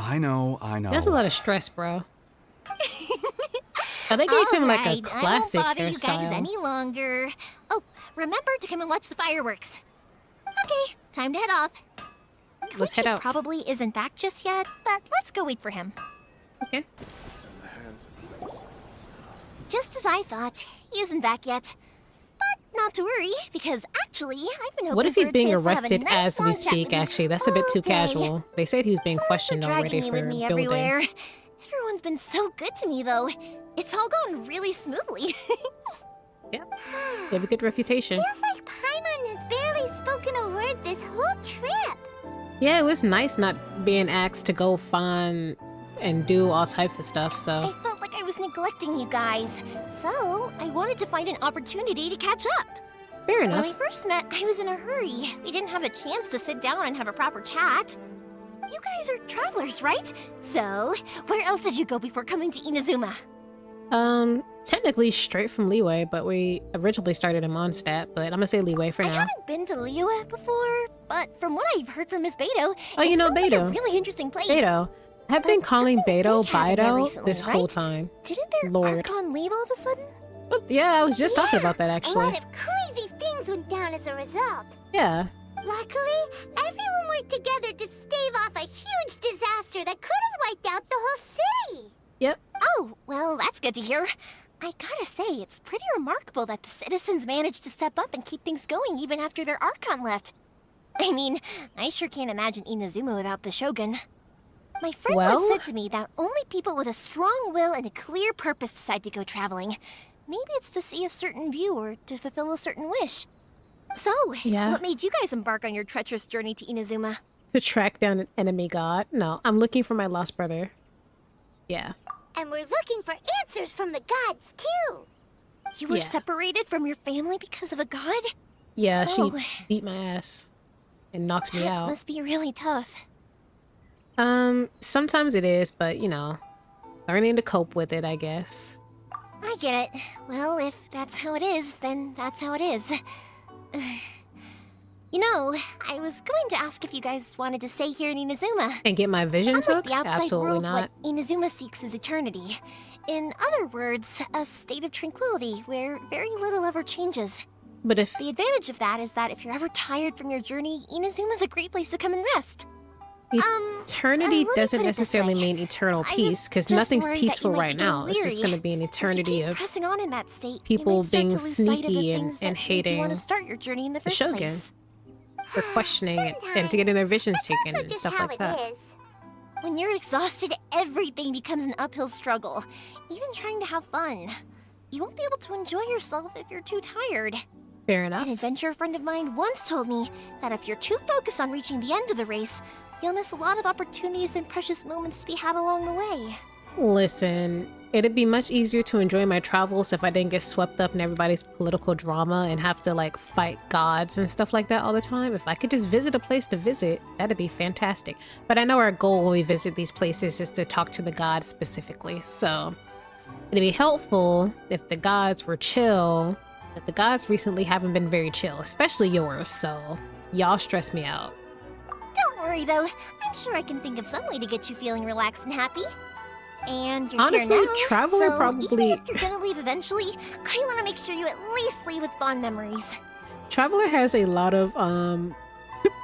L: I know.
A: That's a lot of stress, bro. Oh, they gave him like a classic
I: I won't bother you guys
A: hairstyle.
I: any longer. Oh, remember to come and watch the fireworks. Okay, time to head off.
A: Let's head out.
I: Probably isn't back just yet, but let's go wait for him.
A: Okay.
I: Just as I thought, he isn't back yet. But not to worry, because actually, I've been hoping
A: What if
I: for
A: he's
I: a
A: being
I: chance to have a
A: arrested
I: nice
A: as we
I: long chat
A: speak,
I: with you
A: actually? That's a bit
I: all
A: too
I: day.
A: casual. They said he was being
I: Sorry
A: questioned
I: for
A: already
I: dragging you
A: for
I: with me
A: building.
I: everywhere. Everyone's been so good to me, though. It's all gone really smoothly.
A: Yeah. They have a good reputation.
D: Feels like Paimon has barely spoken a word this whole trip.
A: Yeah, it was nice not being asked to go find and do all types of stuff,
I: I
A: so.
I: felt like I was neglecting you guys, so I wanted to find an opportunity to catch up.
A: Fair
I: When
A: enough.
I: we first met, I was in a hurry. We didn't have a chance to sit down and have a proper chat. You guys are travelers, right? So, where else did you go before coming to Inazuma?
A: Technically straight from Liyue, but we originally started in Mondstadt, but I'm gonna say Liyue for
I: I
A: now.
I: haven't been to Liyue before, but from what I've heard from Miss Beto,
A: Oh, you
I: it
A: know
I: sounds like a
A: Beto.
I: really interesting place.
A: Beto. I've been
I: But
A: calling
I: something
A: Beto
I: big happened there
A: Bido
I: recently,
A: this whole
I: right?
A: time.
I: Didn't their
A: Lord.
I: Archon leave all of a sudden?
A: Oh, yeah, I was just talking about that
D: A
A: actually.
D: lot of crazy things went down as a result.
A: Yeah.
D: Luckily, everyone worked together to stave off a huge disaster that could have wiped out the whole city.
A: Yep.
I: Oh, well, that's good to hear. I gotta say, it's pretty remarkable that the citizens managed to step up and keep things going even after their Archon left. I mean, I sure can't imagine Inazuma without the Shogun. My friend
A: Well?
I: once said to me that only people with a strong will and a clear purpose decide to go traveling. Maybe it's to see a certain view or to fulfill a certain wish. So,
A: Yeah.
I: what made you guys embark on your treacherous journey to Inazuma?
A: To track down an enemy god. No, I'm looking for my lost brother. Yeah.
D: And we're looking for answers from the gods, too.
I: You were
A: Yeah.
I: separated from your family because of a god?
A: Yeah,
I: Oh.
A: she beat my ass and knocked me
I: That
A: out.
I: must be really tough.
A: Sometimes it is, but you know, learning to cope with it, I guess.
I: I get it. Well, if that's how it is, then that's how it is. You know, I was going to ask if you guys wanted to stay here in Inazuma.
A: And get my vision
I: Unlike
A: took?
I: the outside
A: Absolutely
I: world,
A: not.
I: what Inazuma seeks is eternity. In other words, a state of tranquility where very little ever changes.
A: But if
I: The advantage of that is that if you're ever tired from your journey, Inazuma's a great place to come and rest.
A: eternity
I: let me
A: doesn't
I: put it this
A: necessarily
I: way.
A: mean eternal
I: I
A: peace,
I: was
A: because
I: just
A: nothing's
I: worried that you
A: peaceful
I: might be
A: right
I: getting
A: now. It's just
I: weary.
A: going to be an
I: If you
A: eternity
I: keep
A: of
I: pressing on in that state,
A: people
I: you might start
A: being
I: to lose sight of the
A: sneaky and
I: things that made you
A: hating
I: want to start your journey in the first
A: Shogun.
I: place.
A: for questioning it and to getting their visions taken
D: So
A: and
D: just
A: stuff
D: how
A: like
D: it
A: that.
D: is.
I: When you're exhausted, everything becomes an uphill struggle. Even trying to have fun. You won't be able to enjoy yourself if you're too tired.
A: Fair enough.
I: An adventurer friend of mine once told me that if you're too focused on reaching the end of the race, you'll miss a lot of opportunities and precious moments to be had along the way.
A: Listen, it'd be much easier to enjoy my travels if I didn't get swept up in everybody's political drama and have to like fight gods and stuff like that all the time. If I could just visit a place to visit, that'd be fantastic. But I know our goal when we visit these places is to talk to the gods specifically, so it'd be helpful if the gods were chill, but the gods recently haven't been very chill, especially yours, so y'all stress me out.
I: Don't worry though, I'm sure I can think of some way to get you feeling relaxed and happy. And you're
A: Honestly,
I: here now,
A: Traveler
I: so
A: probably-
I: even if you're gonna leave eventually, I want to make sure you at least leave with fond memories.
A: Traveler has a lot of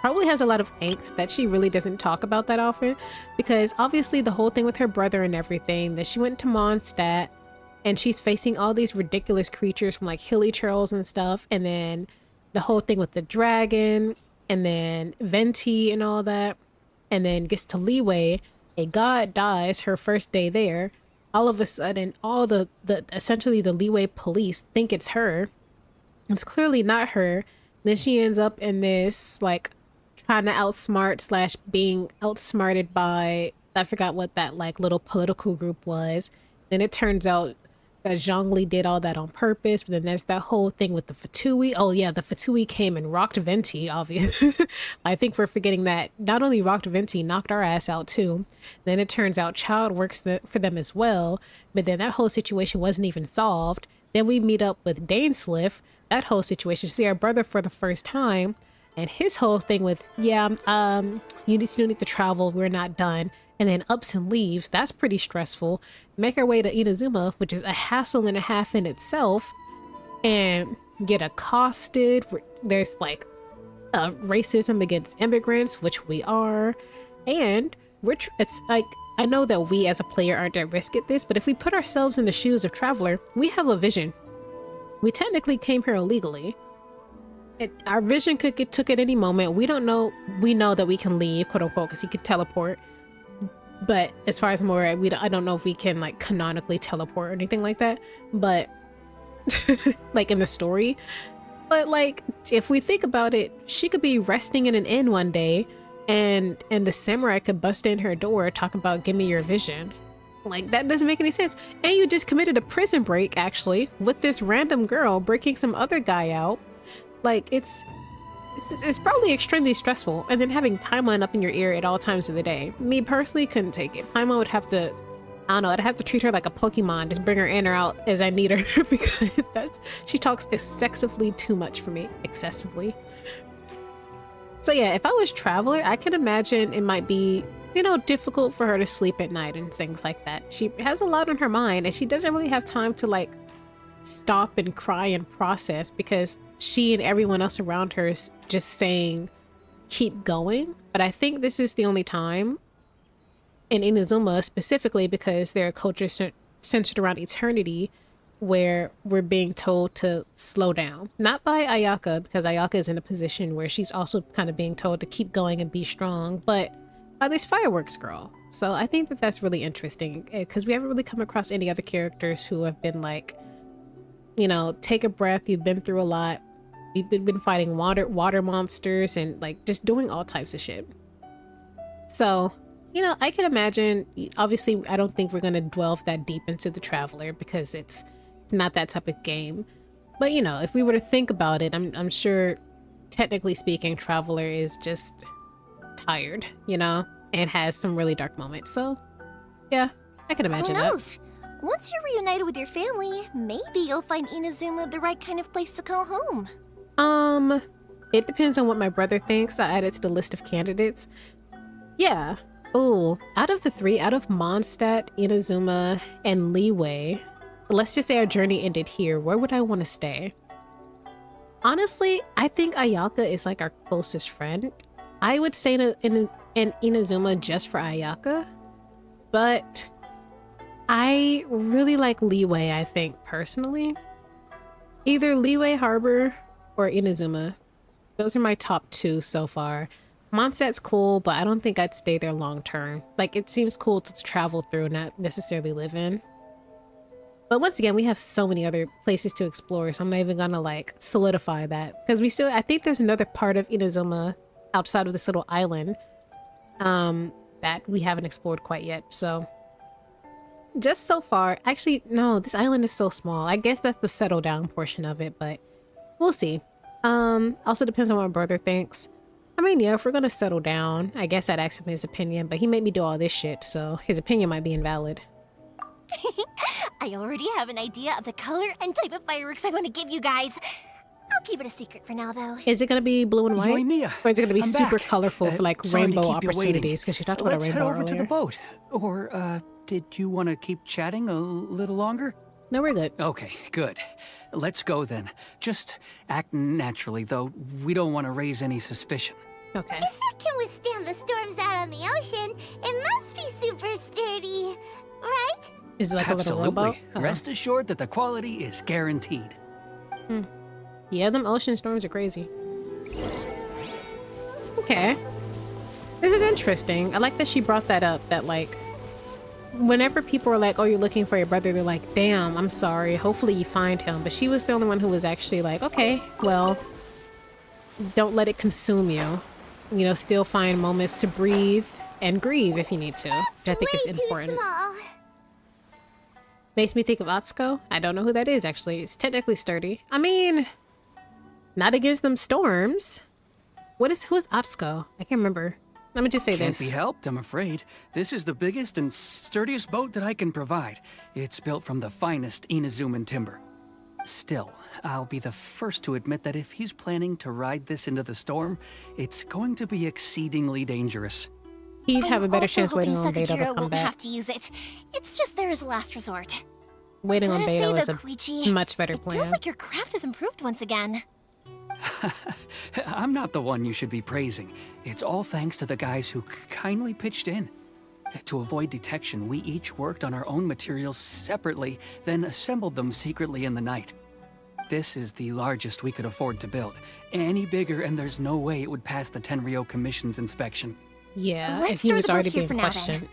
A: probably has a lot of angst that she really doesn't talk about that often, because obviously the whole thing with her brother and everything, that she went to Mondstadt and she's facing all these ridiculous creatures from like hilly trails and stuff, and then the whole thing with the dragon, and then Venti and all that, and then gets to Liyue, a god dies her first day there. All of a sudden, all the essentially the Liyue police think it's her. It's clearly not her. Then she ends up in this like trying to outsmart slash being outsmarted by, I forgot what that like little political group was. Then it turns out that Zhongli did all that on purpose. But then there's that whole thing with the Fatui. Oh yeah, the Fatui came and rocked Venti, obvious. I think we're forgetting that not only rocked Venti, knocked our ass out too. Then it turns out Child works for them as well. But then that whole situation wasn't even solved. Then we meet up with Dainsliff. That whole situation, see our brother for the first time, and his whole thing with, yeah, you still need to travel, we're not done. and then ups and leaves. That's pretty stressful. Make our way to Inazuma, which is a hassle and a half in itself, and get accosted. There's like racism against immigrants, which we are, and it's like, I know that we as a player aren't at risk at this, but if we put ourselves in the shoes of Traveler, we have a vision. We technically came here illegally. Our vision could get took at any moment. We don't know. We know that we can leave, quote unquote, because he could teleport. But as far as I'm aware, I don't know if we can like canonically teleport or anything like that. But like in the story. But like, if we think about it, she could be resting in an inn one day, and the samurai could bust in her door talking about, give me your vision. Like, that doesn't make any sense. And you just committed a prison break, actually, with this random girl breaking some other guy out. Like, it's probably extremely stressful. And then having Paimon up in your ear at all times of the day. Me personally couldn't take it. Paimon would have to, I don't know, I'd have to treat her like a Pokemon, just bring her in or out as I need her, because she talks excessively too much for me. Excessively. So yeah, if I was Traveler, I can imagine it might be, you know, difficult for her to sleep at night and things like that. She has a lot on her mind, and she doesn't really have time to like stop and cry and process, because she and everyone else around her is just saying, keep going. But I think this is the only time in Inazuma specifically, because there are cultures centered around eternity, where we're being told to slow down. Not by Ayaka, because Ayaka is in a position where she's also kind of being told to keep going and be strong, but by this fireworks girl. So I think that that's really interesting, because we haven't really come across any other characters who have been like, you know, take a breath, you've been through a lot. We've been fighting water monsters and like just doing all types of shit. So, you know, I can imagine, obviously I don't think we're going to delve that deep into the Traveler, because it's not that type of game. But you know, if we were to think about it, I'm sure, technically speaking, Traveler is just tired, you know, and has some really dark moments. So yeah, I can imagine
I: Who
A: that.
I: knows? Once you're reunited with your family, maybe you'll find Inazuma the right kind of place to call home.
A: It depends on what my brother thinks. I added to the list of candidates. Yeah. Oh, out of the three, out of Mondstadt, Inazuma, and Liyue, let's just say our journey ended here. Where would I want to stay? Honestly, I think Ayaka is like our closest friend. I would stay in Inazuma just for Ayaka, but I really like Liyue, I think, personally. Either Liyue Harbor or Inazuma. Those are my top two so far. Mondstadt's cool, but I don't think I'd stay there long term. Like, it seems cool to travel through, not necessarily live in. But once again, we have so many other places to explore, so I'm not even gonna like solidify that. Because I think there's another part of Inazuma outside of this little island that we haven't explored quite yet, so. Just so far, actually, no, this island is so small. I guess that's the settle down portion of it, but we'll see. Also depends on what my brother thinks. I mean, yeah, if we're gonna settle down, I guess I'd ask him his opinion, but he made me do all this shit, so his opinion might be invalid.
I: I already have an idea of the color and type of fireworks I want to give you guys. I'll keep it a secret for now, though.
A: Is it gonna be blue and white?
J: Mia,
A: or is it gonna be
J: I'm
A: super
J: back.
A: colorful for like
J: Sorry to
A: rainbow
J: keep you waiting.
A: opportunities? Because she talked about
J: Let's
A: a rainbow
J: head over to
A: earlier.
J: the boat. Or, did you want to keep chatting a little longer?
A: No, we're good.
J: Okay, good. Let's go then. Just act naturally, though. We don't want to raise any suspicion.
A: Okay.
D: If it can withstand the storms out on the ocean, it must be super sturdy, right?
A: Is it like
J: Absolutely.
A: a little rowboat?
J: Rest assured that the quality is guaranteed.
A: Yeah, them ocean storms are crazy. Okay. This is interesting. I like that she brought that up, that like, whenever people are like, oh, you're looking for your brother, they're like, damn, I'm sorry, hopefully you find him. But she was the only one who was actually like, okay, well, don't let it consume you. You know, still find moments to breathe and grieve if you need to, which I think is important.
D: Too small.
A: Makes me think of Atsuko. I don't know who that is, actually. It's technically sturdy. I mean, not against them storms. Who is Atsuko? I can't remember. Let me just say
J: Can't
A: this.
J: be helped, I'm afraid. This is the biggest and sturdiest boat that I can provide. It's built from the finest Inazuman timber. Still, I'll be the first to admit that if he's planning to ride this into the storm, it's going to be exceedingly dangerous.
A: He'd have a better
I: also
A: chance waiting
I: hoping
A: on Beto to
I: Sakajiro
A: come
I: won't
A: back.
I: have to use it. It's just there as a last resort.
A: Waiting on
I: Gotta
A: Beto
I: say
A: is
I: though,
A: a
I: Koichi,
A: much better
I: it
A: plan.
I: feels like your craft has improved once again.
J: I'm not the one you should be praising. It's all thanks to the guys who kindly pitched in. To avoid detection, we each worked on our own materials separately, then assembled them secretly in the night. This is the largest we could afford to build. Any bigger and there's no way it would pass the Tenryou Commission's inspection.
A: Yeah,
I: Let's
A: if he
I: store
A: was
I: the boat
A: already
I: here
A: being
I: for now, then.
A: questioned.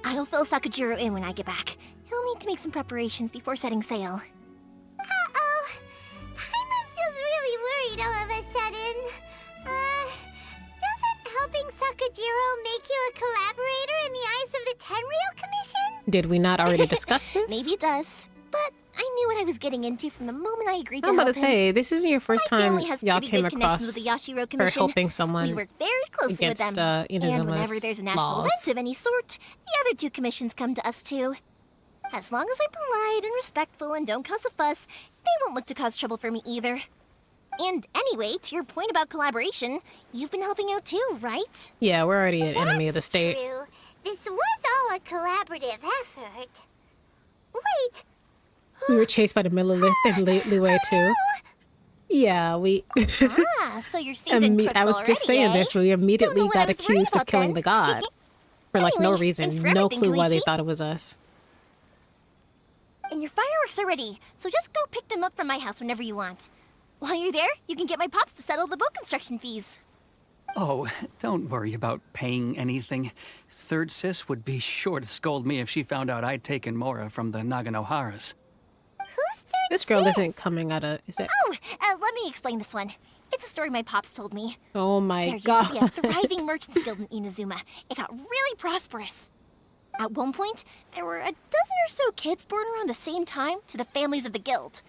I: I'll fill Sakajiro in when I get back. He'll need to make some preparations before setting sail.
D: Uh-oh. Paimon feels really worried all of a sudden. Doesn't helping Sakajiro make you a collaborator in the eyes of the Tenryou Commission?
A: Did we not already discuss this?
I: Maybe it does, but I knew what I was getting into from the moment I agreed to
A: I'm
I: help
A: about to
I: him.
A: say, this isn't your first
I: My
A: time
I: family has
A: y'all
I: pretty
A: came
I: good connections
A: across
I: with the Yashiro
A: her
I: Commission.
A: helping someone
I: We work very closely
A: against
I: with them. And whenever
A: Inazuma's
I: there's a national
A: laws.
I: event of any sort, the other two commissions come to us too. As long as I'm polite and respectful and don't cause a fuss, they won't look to cause trouble for me either. And anyway, to your point about collaboration, you've been helping out too, right?
A: Yeah, we're already an enemy of the state.
D: True. This was all a collaborative effort. Wait.
A: We were chased by the Millilith and Liyue too. Yeah, we.
I: Ah, so you're seasoned crooks
A: I was
I: already,
A: just saying
I: eh?
A: this, but we immediately
I: Don't know what I
A: got
I: was worried
A: accused of
I: about
A: killing
I: then.
A: the god. For like no
I: Anyway,
A: reason.
I: thanks for
A: No
I: everything,
A: clue why they
I: Koichi.
A: thought it was us.
I: And your fireworks are ready, so just go pick them up from my house whenever you want. While you're there, you can get my pops to settle the boat construction fees.
J: Oh, don't worry about paying anything. Third Sis would be sure to scold me if she found out I'd taken Mora from the Naganoharas.
D: Who's third
A: This girl
D: sis?
A: isn't coming out of. Is that?
I: Oh, let me explain this one. It's a story my pops told me.
A: Oh my
I: There used to be
A: god.
I: a thriving merchants guild in Inazuma. It got really prosperous. At one point, there were a dozen or so kids born around the same time to the families of the guild.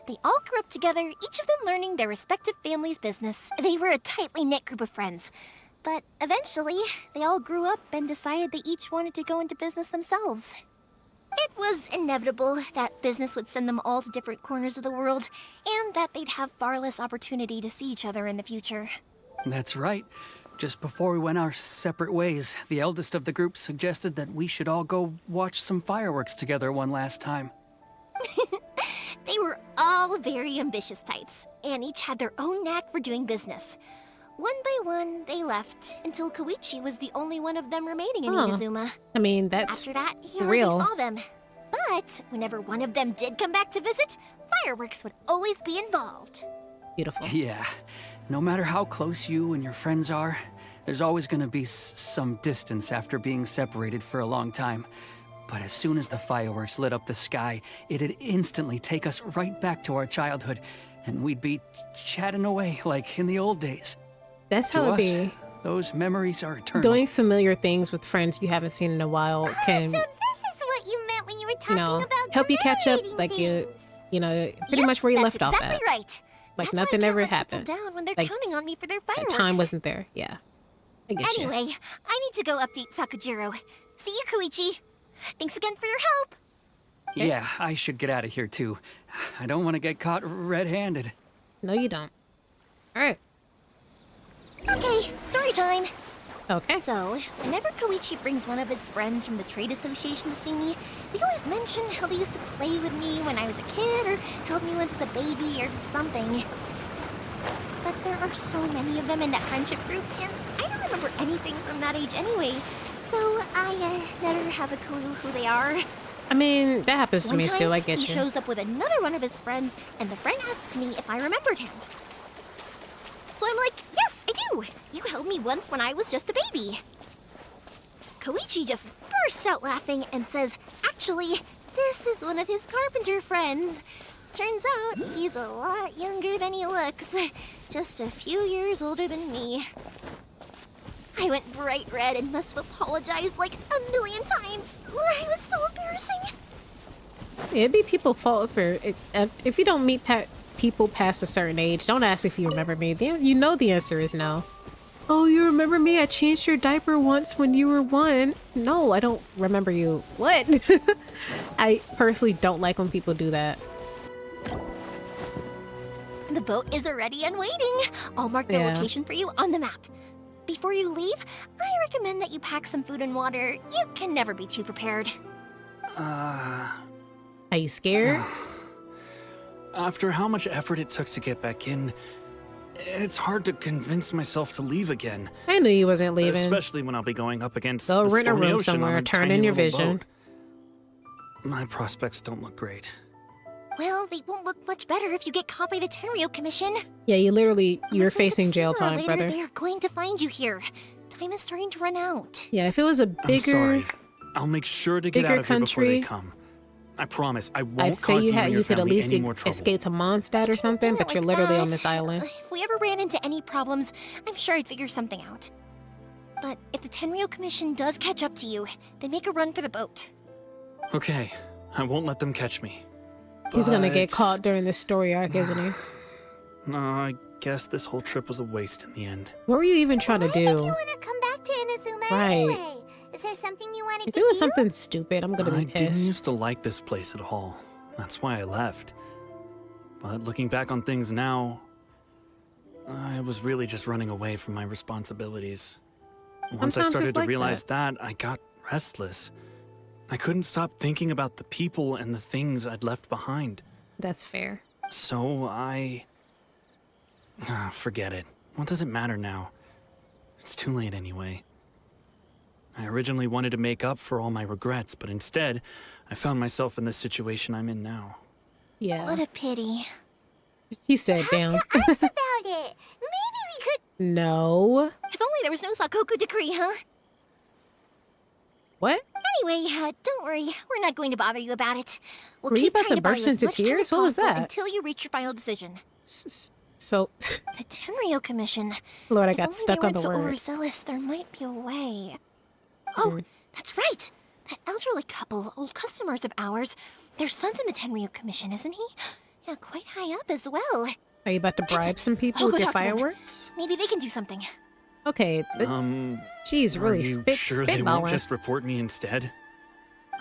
I: They all grew up together, each of them learning their respective family's business. They were a tightly knit group of friends. But eventually, they all grew up and decided they each wanted to go into business themselves. It was inevitable that business would send them all to different corners of the world, and that they'd have far less opportunity to see each other in the future.
J: That's right. Just before we went our separate ways, the eldest of the group suggested that we should all go watch some fireworks together one last time.
I: They were all very ambitious types, and each had their own knack for doing business. One by one, they left, until Koichi was the only one of them remaining in
A: Huh.
I: Inazuma.
A: I mean, that's
I: After that, he
A: real.
I: hardly saw them. But whenever one of them did come back to visit, fireworks would always be involved.
A: beautiful.
J: Yeah, no matter how close you and your friends are, there's always gonna be some distance after being separated for a long time. But as soon as the fireworks lit up the sky, it'd instantly take us right back to our childhood, and we'd be chatting away like in the old days.
A: That's
J: To
A: how it
J: us,
A: be.
J: those memories are eternal.
A: Doing familiar things with friends you haven't seen in a while can,
D: So this is what you meant when you were talking
A: you know,
D: about
A: help you catch up
D: commemorating
A: like
D: things.
A: you know, pretty
I: Yep,
A: much where you
I: that's
A: left off
I: exactly
A: at.
I: right.
A: Like
I: That's why I
A: nothing
I: can't
A: ever
I: let people
A: happened.
I: down when they're
A: Like,
I: counting on me for their
A: That
I: fireworks.
A: time wasn't there. Yeah. I get you.
I: Anyway, I need to go update Sakajiro. See you, Koichi. Thanks again for your help.
J: Yeah, I should get out of here too. I don't want to get caught red-handed.
A: No, you don't. All right.
I: Okay, story time.
A: Okay.
I: So, whenever Koichi brings one of his friends from the trade association to see me, they always mention how they used to play with me when I was a kid or held me once as a baby or something. But there are so many of them in that friendship group, and I don't remember anything from that age anyway, so I never have a clue who they are.
A: I mean, that happens to
I: One
A: me
I: time,
A: too. I get
I: he
A: you.
I: shows up with another one of his friends, and the friend asks me if I remembered him. So I'm like, yes, I do. You held me once when I was just a baby. Koichi just bursts out laughing and says, actually, this is one of his carpenter friends. Turns out he's a lot younger than he looks. Just a few years older than me. I went bright red and must have apologized like a million times. It was so embarrassing.
A: It'd be people's fault for if you don't meet people past a certain age. Don't ask if you remember me. You know the answer is no. Oh, you remember me? I changed your diaper once when you were 1. No, I don't remember you. What? I personally don't like when people do that.
I: The boat is already and waiting. I'll mark the
A: Yeah.
I: location for you on the map. before you leave, I recommend that you pack some food and water. You can never be too prepared.
A: Are you scared?
H: After how much effort it took to get back in, it's hard to convince myself to leave again.
A: I knew you wasn't leaving.
H: Especially when I'll be going up against
A: Go
H: the
A: rent a
H: stormy
A: room
H: ocean
A: somewhere,
H: on a
A: turn
H: tiny
A: in your
H: little
A: vision.
H: boat. My prospects don't look great.
I: Well, they won't look much better if you get caught by the Tenryou Commission.
A: Yeah, you're
I: I'm afraid
A: facing
I: that
A: jail
I: sooner or
A: time,
I: later
A: brother.
I: They are going to find you here. Time is starting to run out.
A: Yeah, if it was a
H: I'm
A: bigger,
H: sorry. I'll make sure to get
A: bigger
H: out of here before they
A: country,
H: come. I promise, I won't
A: I'd say
H: cause you and your
A: you could at
H: family
A: least
H: any more trouble.
A: escape to Mondstadt or something,
I: Mean it
A: but you're
I: like
A: literally on
I: that.
A: this island.
I: If we ever ran into any problems, I'm sure I'd figure something out. But if the Tenryou Commission does catch up to you, they make a run for the boat.
H: Okay, I won't let them catch me.
A: He's gonna get
H: But-
A: caught during this story arc, isn't he?
H: No, I guess this whole trip was a waste in the end.
A: What were you even trying to
D: Why did you
A: do?
D: want to come back to Inazuma
A: Right.
D: anyway? Is there something you wanted
A: If
D: to
A: it was
D: do?
A: something stupid, I'm gonna
H: I
A: be
H: didn't
A: pissed.
H: used to like this place at all. That's why I left. But looking back on things now, I was really just running away from my responsibilities. Once I
A: Sometimes
H: started
A: it's
H: to
A: like
H: realize that, I got restless. I couldn't stop thinking about the people and the things I'd left behind.
A: That's fair.
H: So forget it. What does it matter now? It's too late anyway. I originally wanted to make up for all my regrets, but instead, I found myself in the situation I'm in now.
A: Yeah.
I: What a pity.
A: He said down.
D: Talk to us about it. Maybe we could.
A: No.
I: If only there was no Sakoku decree, huh?
A: What?
I: Anyway, don't worry. We're not going to bother you about it. We'll
A: Were you
I: keep
A: about
I: trying
A: to
I: buy
A: burst
I: you as
A: into
I: much time
A: tears?
I: as
A: What was
I: possible
A: that?
I: Until you reach your final decision.
A: So,
I: The Tenryou Commission.
A: Lord, I
I: If
A: got
I: only
A: stuck
I: they
A: on
I: weren't
A: the
I: so
A: word.
I: overzealous, there might be a way. Oh, that's right. That elderly couple, old customers of ours. Their son's in the Tenryou Commission, isn't he? Yeah, quite high up as well.
A: Are you about to bribe some people
I: I'll
A: with
I: go
A: your
I: talk to them.
A: fireworks?
I: Maybe they can do something.
A: Okay. She's
H: Are
A: really
H: you sure they won't
A: spitballing.
H: just report me instead?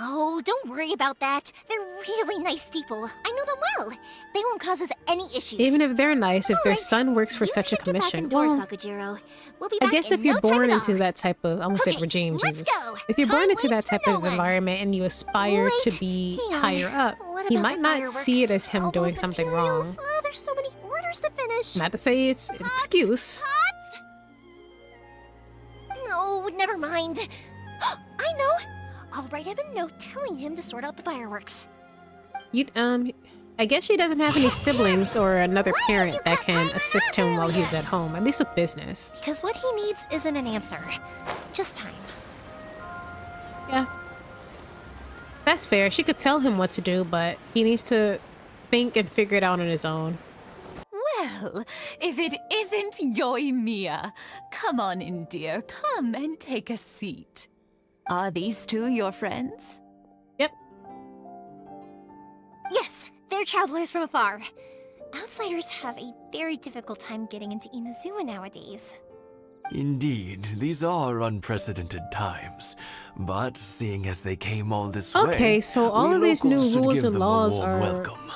I: Oh, don't worry about that. They're really nice people. I know them well. They won't cause us any issues.
A: Even if they're nice, if their
I: Alright,
A: son works for
I: you
A: such a
I: should get back
A: commission.
I: indoors,
A: Well,
I: Sakujiro. We'll be
A: I
I: back
A: guess
I: in
A: if you're
I: no time
A: born
I: at
A: into
I: all.
A: that type of, I almost said
I: Okay,
A: regime,
I: let's
A: Jesus.
I: go.
A: If you're born
I: Time
A: into that
I: waits for
A: type
I: no
A: of
I: one.
A: environment and you aspire to
I: Wait,
A: be
I: hang on.
A: higher up,
I: What
A: he
I: about
A: might
I: the
A: not
I: fireworks?
A: see it as him
I: All
A: doing
I: those
A: something
I: materials?
A: wrong.
I: There's so many orders to finish.
A: Not to say it's an excuse.
I: No, never mind. I know. I'll write him a note telling him to sort out the fireworks.
A: I guess she doesn't have any siblings or another parent that can assist him while he's at home, at least with business.
I: Because what he needs isn't an answer, just time.
A: Yeah. That's fair. She could tell him what to do, but he needs to think and figure it out on his own.
M: Well, if it isn't Yoimiya, come on in, dear. Come and take a seat. Are these two your friends?
A: Yep.
I: Yes, they're travelers from afar. Outsiders have a very difficult time getting into Inazuma nowadays.
N: Indeed, these are unprecedented times. But seeing as they came all this way,
A: Okay, so all
N: we
A: of these new
N: locals should
A: rules
N: give
A: and
N: them a
A: laws
N: warm
A: are...
N: welcome.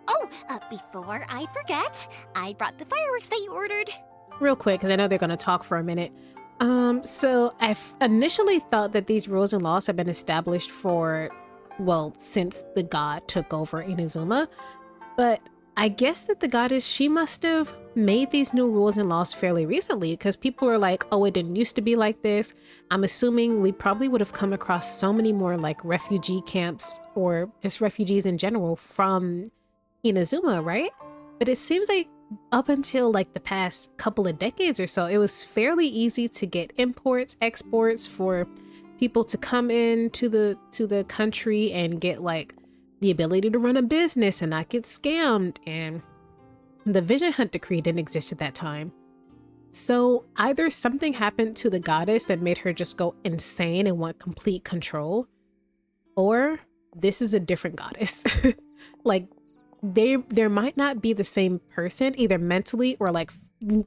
I: Oh, before I forget, I brought the fireworks that you ordered.
A: Real quick, because I know they're going to talk for a minute. So I initially thought that these rules and laws have been established for, well, since the god took over Inazuma. But I guess that the goddess, she must have made these new rules and laws fairly recently, because people are like, oh, it didn't used to be like this. I'm assuming we probably would have come across so many more like refugee camps or just refugees in general from Inazuma, right? But it seems like up until like the past couple of decades or so, it was fairly easy to get imports, exports for people to come in to the country and get like the ability to run a business and not get scammed. And the Vision Hunt Decree didn't exist at that time. So either something happened to the goddess that made her just go insane and want complete control, or this is a different goddess. Like there might not be the same person, either mentally or like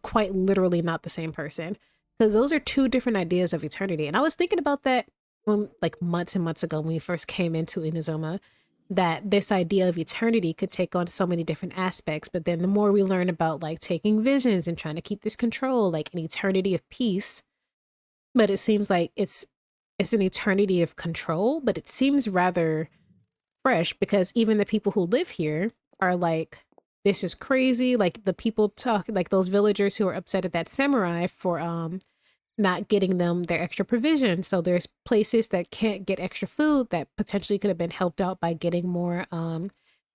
A: quite literally not the same person, because those are two different ideas of eternity. And I was thinking about that when, like months and months ago when we first came into Inazuma, that this idea of eternity could take on so many different aspects. But then the more we learn about like taking visions and trying to keep this control, like an eternity of peace, but it seems like it's an eternity of control, but it seems rather fresh because even the people who live here are like, this is crazy. Like the people talk, like those villagers who are upset at that samurai for not getting them their extra provision. So there's places that can't get extra food that potentially could have been helped out by getting more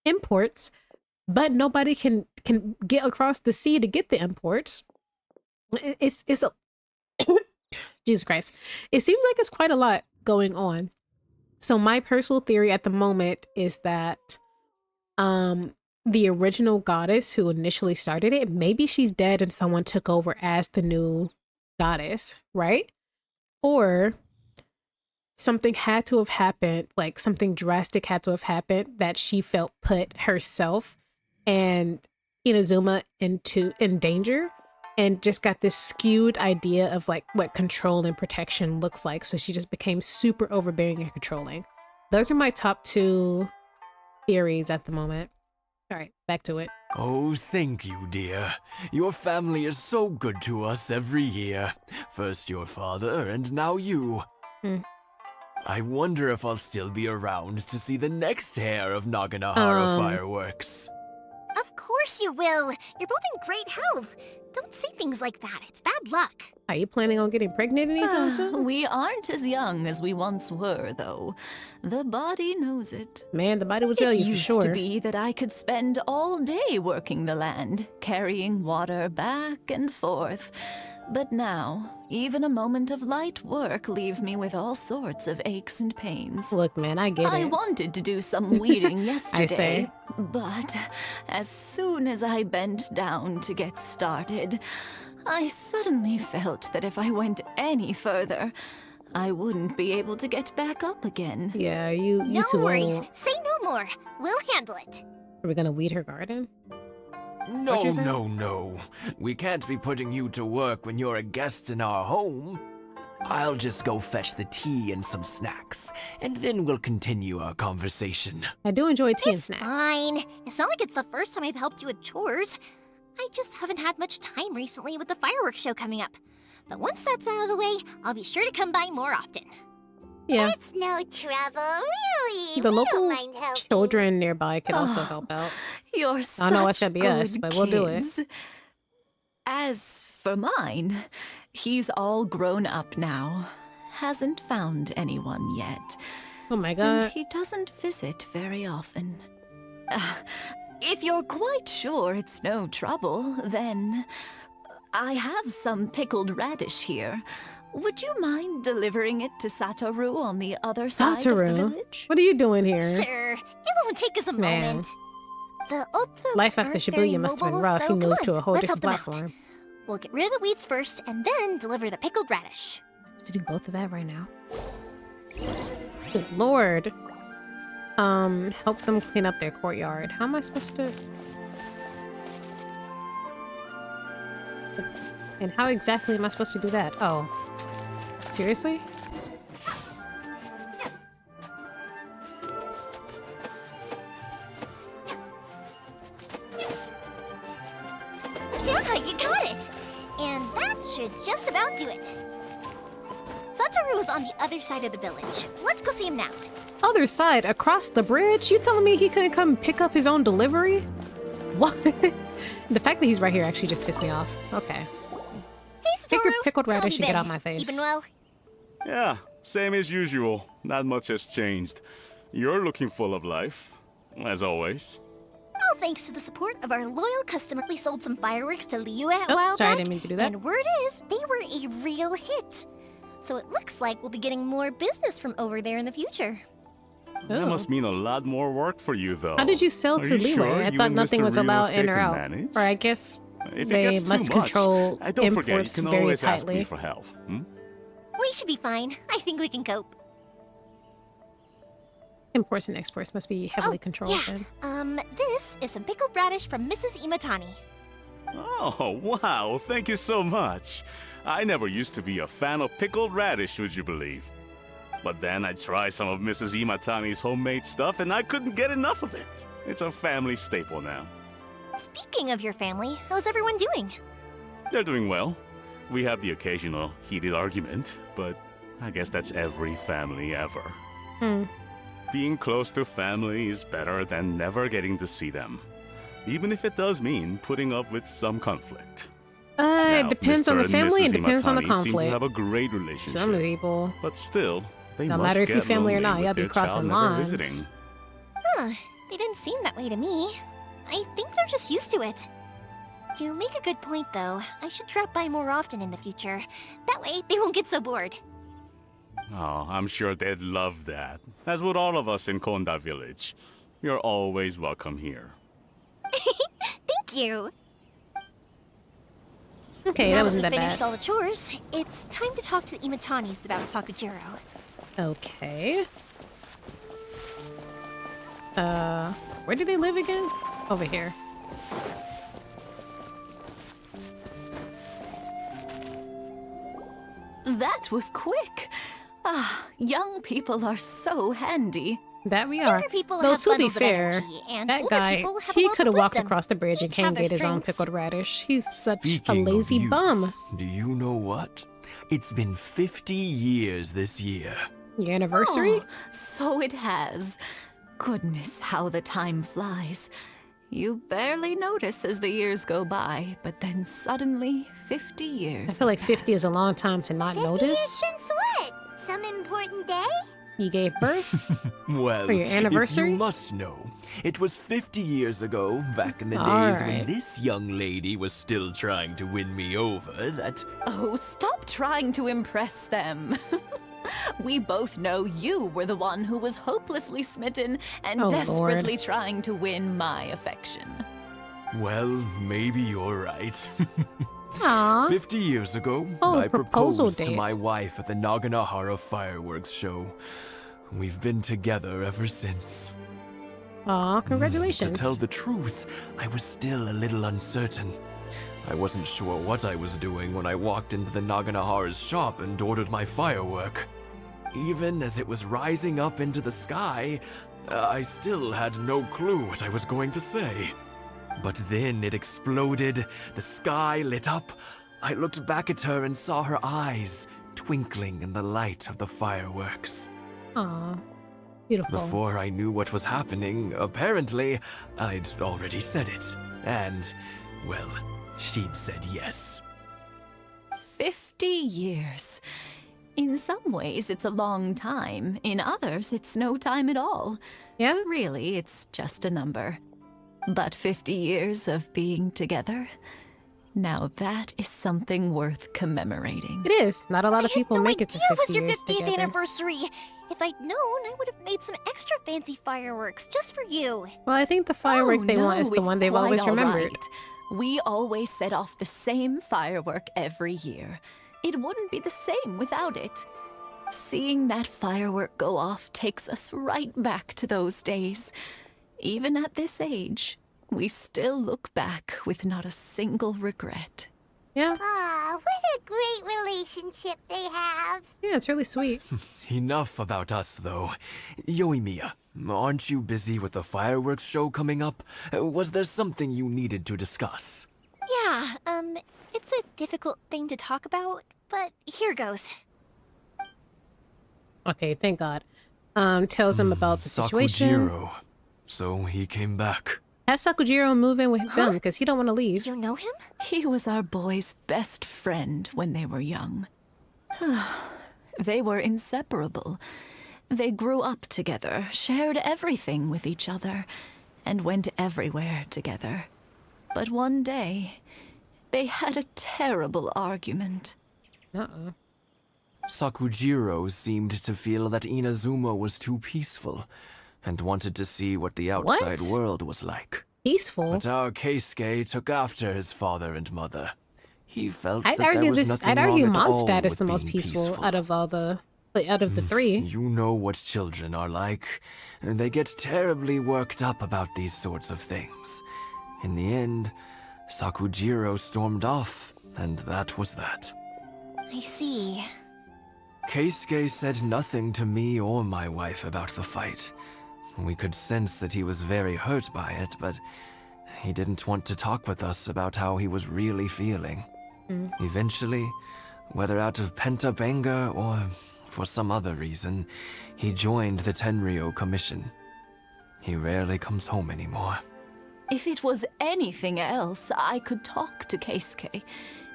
A: imports, but nobody can get across the sea to get the imports. It's a Jesus Christ. It seems like it's quite a lot going on. So my personal theory at the moment is that the original goddess who initially started it, maybe she's dead and someone took over as the new goddess, right? Or something had to have happened, like something drastic had to have happened that she felt put herself and Inazuma in danger, and just got this skewed idea of like what control and protection looks like. So she just became super overbearing and controlling. Those are my top 2 theories at the moment. All right, back to it.
N: Oh, thank you, dear. Your family is so good to us every year. First your father, and now you. I wonder if I'll still be around to see the next hair of Naganohara fireworks.
I: Of course you will. You're both in great health. Don't say things like that. It's bad luck.
A: Are you planning on getting pregnant anytime soon?
M: We aren't as young as we once were, though. The body knows it.
A: Man, the body will tell you for sure.
M: It used to be that I could spend all day working the land, carrying water back and forth. But now, even a moment of light work leaves me with all sorts of aches and pains.
A: Look, man, I get it.
M: I wanted to do some weeding yesterday,
A: I say.
M: But as soon as I bent down to get started, I suddenly felt that if I went any further, I wouldn't be able to get back up again.
A: Yeah, you
I: No
A: too
I: worries.
A: old.
I: Say no more. We'll handle it.
A: Are we gonna weed her garden?
N: No. We can't be putting you to work when you're a guest in our home. I'll just go fetch the tea and some snacks, and then we'll continue our conversation.
A: I do enjoy tea and snacks.
I: Fine. It's not like it's the first time I've helped you with chores. I just haven't had much time recently with the fireworks show coming up. But once that's out of the way, I'll be sure to come by more often.
A: Yeah.
D: It's no trouble, really.
A: The
D: We
A: local
D: don't mind helping.
A: children nearby could also help out.
M: You're
A: I don't know what
M: such
A: should be us,
M: good
A: but we'll do it.
M: kids. As for mine, he's all grown up now. Hasn't found anyone yet.
A: Oh my
M: And
A: god.
M: he doesn't visit very often. If you're quite sure it's no trouble, then I have some pickled radish here. Would you mind delivering it to Satoru on the other side of the
A: Satoru,
M: village?
A: what are you doing here?
I: Sure. It won't take us a
A: Man.
I: moment. The old folks
A: Life after
I: aren't very
A: Shibuya must have been
I: mobile,
A: rough.
I: so
A: He
I: come
A: moved
I: on,
A: to a whole
I: let's help
A: different
I: them out.
A: platform.
I: We'll get rid of the weeds first, and then deliver the pickled radish.
A: To do both of that right now. Good lord. Help them clean up their courtyard. How am I supposed to? And how exactly am I supposed to do that? Oh. Seriously?
I: Yeah, you got it! And that should just about do it. Satoru is on the other side of the village. Let's go see him now.
A: Other side, across the bridge? You telling me he couldn't come pick up his own delivery? What? The fact that he's right here actually just pissed me off. Okay.
I: Hey,
A: Take
I: Satoru.
A: your pickled
I: How
A: radish
I: you
A: and get
I: been?
A: out my face.
I: Keeping well?
O: Yeah, same as usual. Not much has changed. You're looking full of life, as always.
I: All thanks to the support of our loyal customer, we sold some fireworks to Liyue a
A: Oh,
I: while
A: sorry, I
I: back,
A: didn't mean to do that.
I: and word is they were a real hit. So it looks like we'll be getting more business from over there in the future.
O: That must mean a lot more work for you, though.
A: How did you sell
O: Are
A: to
O: you
A: Liyue?
O: sure
A: I
O: you
A: thought
O: and
A: nothing
O: Mr.
A: was allowed
O: Ryunosuke
A: in or
O: can
A: out.
O: manage?
A: Or I guess
O: If it
A: they
O: gets too
A: must
O: much,
A: control
O: don't forget,
A: imports
O: you can
A: very
O: always ask me
A: tightly.
O: for help. Hmm?
I: We should be fine. I think we can cope.
A: Imports and exports must be heavily controlled
I: Yeah.
A: then.
I: This is some pickled radish from Mrs. Imatani.
O: Oh, wow, thank you so much. I never used to be a fan of pickled radish, would you believe? But then I tried some of Mrs. Imatani's homemade stuff and I couldn't get enough of it. It's a family staple now.
I: Speaking of your family, how's everyone doing?
O: They're doing well. We have the occasional heated argument, but I guess that's every family ever. Being close to family is better than never getting to see them, even if it does mean putting up with some conflict. Now,
A: It depends
O: Mr.
A: on the
O: and
A: family,
O: Mrs.
A: it depends on the
O: Imatani seem
A: conflict.
O: to have a great relationship.
A: Some people,
O: but still, they
A: no
O: must
A: matter if
O: get
A: you're family or
O: lonely
A: not,
O: with
A: y'all be
O: their
A: crossing
O: child never
A: lines.
O: visiting.
I: Huh, they didn't seem that way to me. I think they're just used to it. You make a good point, though. I should drop by more often in the future. That way, they won't get so bored.
O: Oh, I'm sure they'd love that. As would all of us in Konda Village. You're always welcome here.
I: Thank you.
A: Okay,
I: Now
A: that wasn't
I: we
A: that
I: finished
A: bad.
I: all the chores. It's time to talk to the Imatanis about Sakujiro.
A: Okay. Where do they live again? Over here.
M: That was quick. Ah, young people are so handy.
A: That we are.
I: Younger people
A: Though
I: have
A: to be
I: bundles of
A: fair,
I: energy, and
A: that
I: older
A: guy,
I: people have a
A: he
I: wealth
A: could have
I: of
A: walked
I: wisdom.
A: across the bridge and
I: Each
A: came
I: have their
A: get his own
I: strengths.
A: pickled radish. He's such a
N: Speaking of
A: lazy
N: youth,
A: bum.
N: do you know what? It's been 50 years this year.
A: Your anniversary?
M: Oh, so it has. Goodness, how the time flies. You barely notice as the years go by, but then suddenly, 50 years.
A: I feel like 50 is a long time to not
D: 50 years
A: notice.
D: since what? Some important day?
A: You gave birth?
N: Well,
A: For your anniversary?
N: if you must know, it was 50 years ago, back in the days
A: Alright.
N: when this young lady was still trying to win me over, that...
M: Oh, stop trying to impress them. We both know you were the one who was hopelessly smitten and
A: Oh,
M: desperately
A: Lord.
M: trying to win my affection.
N: Well, maybe you're right.
A: Aw.
N: 50 years ago,
A: Oh,
N: I
A: proposal
N: proposed to my
A: date.
N: wife at the Naganahara fireworks show. We've been together ever since.
A: Aw,
N: To
A: congratulations.
N: tell the truth, I was still a little uncertain. I wasn't sure what I was doing when I walked into the Naganahara's shop and ordered my firework. Even as it was rising up into the sky, I still had no clue what I was going to say. But then it exploded, the sky lit up. I looked back at her and saw her eyes twinkling in the light of the fireworks.
A: Aw. Beautiful.
N: Before I knew what was happening, apparently, I'd already said it. And, well, she'd said yes.
M: 50 years. In some ways, it's a long time. In others, it's no time at all.
A: Yeah?
M: Really, it's just a number. But 50 years of being together, now that is something worth commemorating.
A: It is. Not a lot of people
I: No
A: make it to
I: idea it
A: 50
I: was your
A: years
I: 50th
A: together.
I: anniversary. If I'd known, I would have made some extra fancy fireworks just for you.
A: Well, I think the firework
M: Oh,
A: they want is
M: no,
A: the
M: it's
A: one they've
M: quite
A: always
M: all
A: remembered.
M: right. We always set off the same firework every year. It wouldn't be the same without it. Seeing that firework go off takes us right back to those days. Even at this age, we still look back with not a single regret.
A: Yeah.
D: Ah, what a great relationship they have.
A: Yeah, it's really sweet.
N: Enough about us, though. Yoimiya, aren't you busy with the fireworks show coming up? Was there something you needed to discuss?
I: Yeah, it's a difficult thing to talk about, but here goes.
A: Okay, thank God. Tells him about the situation.
N: Sakujiro. So he came back.
A: Have Sakujiro move in with them, because he don't want to leave.
I: You know him?
M: He was our boy's best friend when they were young. They were inseparable. They grew up together, shared everything with each other, and went everywhere together. But one day, they had a terrible argument.
A: Uh-oh.
N: Sakujiro seemed to feel that Inazuma was too peaceful, and wanted to see what the outside
A: What?
N: world was like.
A: Peaceful?
N: But our Keisuke took after his father and mother. He felt
A: I'd
N: that there
A: argue
N: was nothing
A: I'd argue
N: wrong at all
A: Mondstadt is
N: with
A: the most
N: being
A: peaceful out of all the three.
N: You know what children are like. They get terribly worked up about these sorts of things. In the end, Sakujiro stormed off, and that was that.
I: I see.
N: Keisuke said nothing to me or my wife about the fight. We could sense that he was very hurt by it, but he didn't want to talk with us about how he was really feeling. Eventually, whether out of pent-up anger or for some other reason, he joined the Tenryou Commission. He rarely comes home anymore.
M: If it was anything else, I could talk to Keisuke,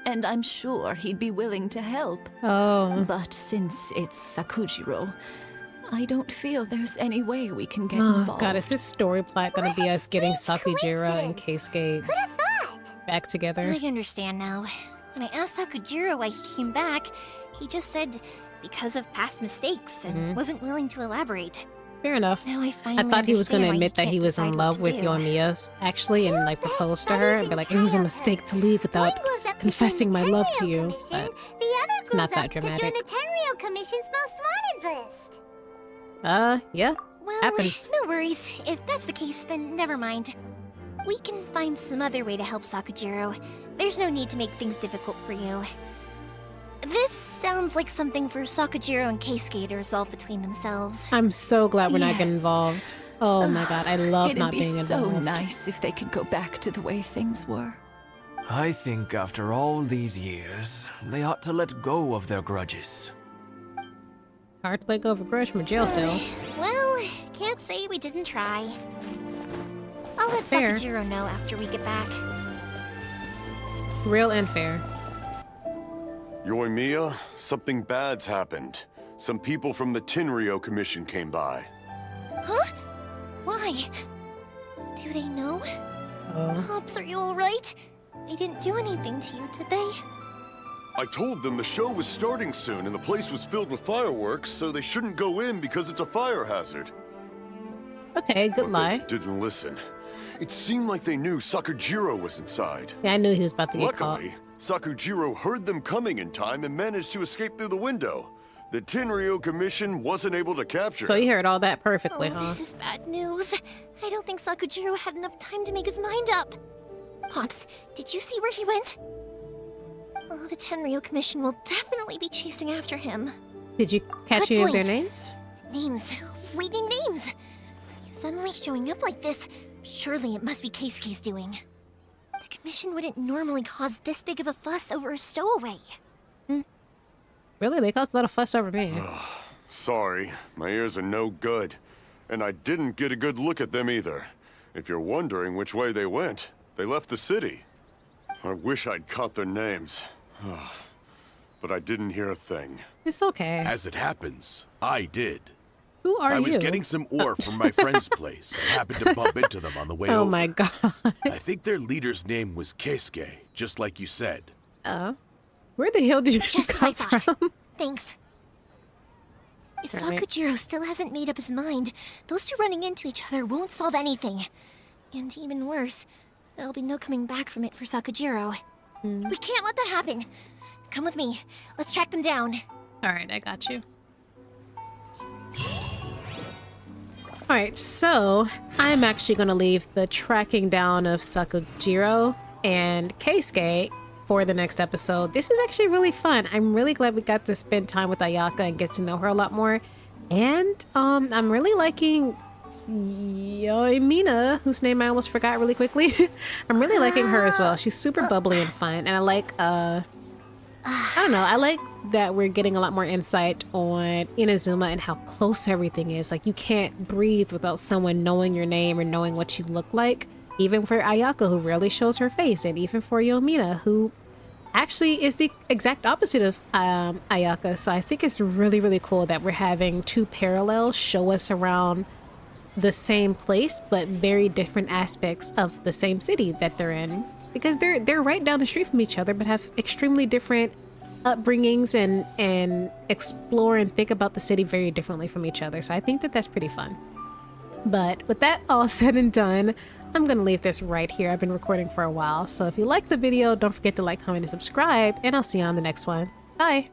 M: and I'm sure he'd be willing to help.
A: Oh.
M: But since it's Sakujiro, I don't feel there's any way we can get involved.
A: God, is this story plot gonna be us getting Sakujiro and Keisuke back together?
I: I understand now. When I asked Sakujiro why he came back, he just said because of past mistakes and wasn't willing to elaborate.
A: Fair enough.
I: Now I
A: thought he was gonna admit that he was in love with Yoimiya, actually, and like propose to her and be like, it was a mistake to leave without confessing my love to you. But it's not that dramatic.
D: To join the Tenryou Commission's most wanted list.
A: Yeah.
I: Well,
A: Happens.
I: no worries. If that's the case, then never mind. We can find some other way to help Sakujiro. There's no need to make things difficult for you. This sounds like something for Sakujiro and Keisuke to resolve between themselves.
A: I'm so glad we're not getting involved. Oh my god, I love not being involved.
M: It'd be so nice if they could go back to the way things were.
N: I think after all these years, they ought to let go of their grudges.
A: Hard to let go of a grudge from a jail cell.
I: Well, can't say we didn't try. I'll let
A: Fair.
I: Sakujiro know after we get back.
A: Real and fair.
E: Yoimiya, something bad's happened. Some people from the Tenryou Commission came by.
I: Huh? Why? Do they know? Pops, are you alright? They didn't do anything to you, did they?
E: I told them the show was starting soon and the place was filled with fireworks, so they shouldn't go in because it's a fire hazard.
A: Okay, good lie.
E: They didn't listen. It seemed like they knew Sakujiro was inside.
A: Yeah, I knew he was about to get caught.
E: Luckily, Sakujiro heard them coming in time and managed to escape through the window. The Tenryou Commission wasn't able to capture
A: So
E: him.
A: he heard all that perfectly, huh?
I: This is bad news. I don't think Sakujiro had enough time to make his mind up. Pops, did you see where he went? Oh, the Tenryou Commission will definitely be chasing after him.
A: Did you catch
I: Good
A: any of their
I: point.
A: names?
I: Names. Reading names. Suddenly showing up like this, surely it must be Keisuke's doing. The Commission wouldn't normally cause this big of a fuss over a stowaway.
A: Really? They caused a lot of fuss over me.
E: Sorry, my ears are no good. And I didn't get a good look at them either. If you're wondering which way they went, they left the city. I wish I'd caught their names. But I didn't hear a thing.
A: It's okay.
K: As it happens, I did.
A: Who are you?
K: I was getting some ore from my friend's place and happened to bump into them on the way over.
A: Oh my god.
K: I think their leader's name was Keisuke, just like you said.
A: Where the hell did you
I: Just as
A: come
I: I thought.
A: from?
I: Thanks. If
A: Alright.
I: Sakujiro still hasn't made up his mind, those two running into each other won't solve anything. And even worse, there'll be no coming back from it for Sakujiro. We can't let that happen. Come with me. Let's track them down.
A: Alright, I got you. Alright, so I'm actually gonna leave the tracking down of Sakujiro and Keisuke for the next episode. This was actually really fun. I'm really glad we got to spend time with Ayaka and get to know her a lot more. And I'm really liking Yoimiya, whose name I almost forgot really quickly. I'm really liking her as well. She's super bubbly and fun. And I like, I don't know, I like that we're getting a lot more insight on Inazuma and how close everything is. Like, you can't breathe without someone knowing your name or knowing what you look like. Even for Ayaka, who rarely shows her face, and even for Yoimiya, who actually is the exact opposite of Ayaka. So I think it's really, really cool that we're having two parallels show us around the same place, but very different aspects of the same city that they're in. Because they're right down the street from each other, but have extremely different upbringings and explore and think about the city very differently from each other. So I think that that's pretty fun. But with that all said and done, I'm going to leave this right here. I've been recording for a while. So if you like the video, don't forget to like, comment, and subscribe. And I'll see you on the next one. Bye!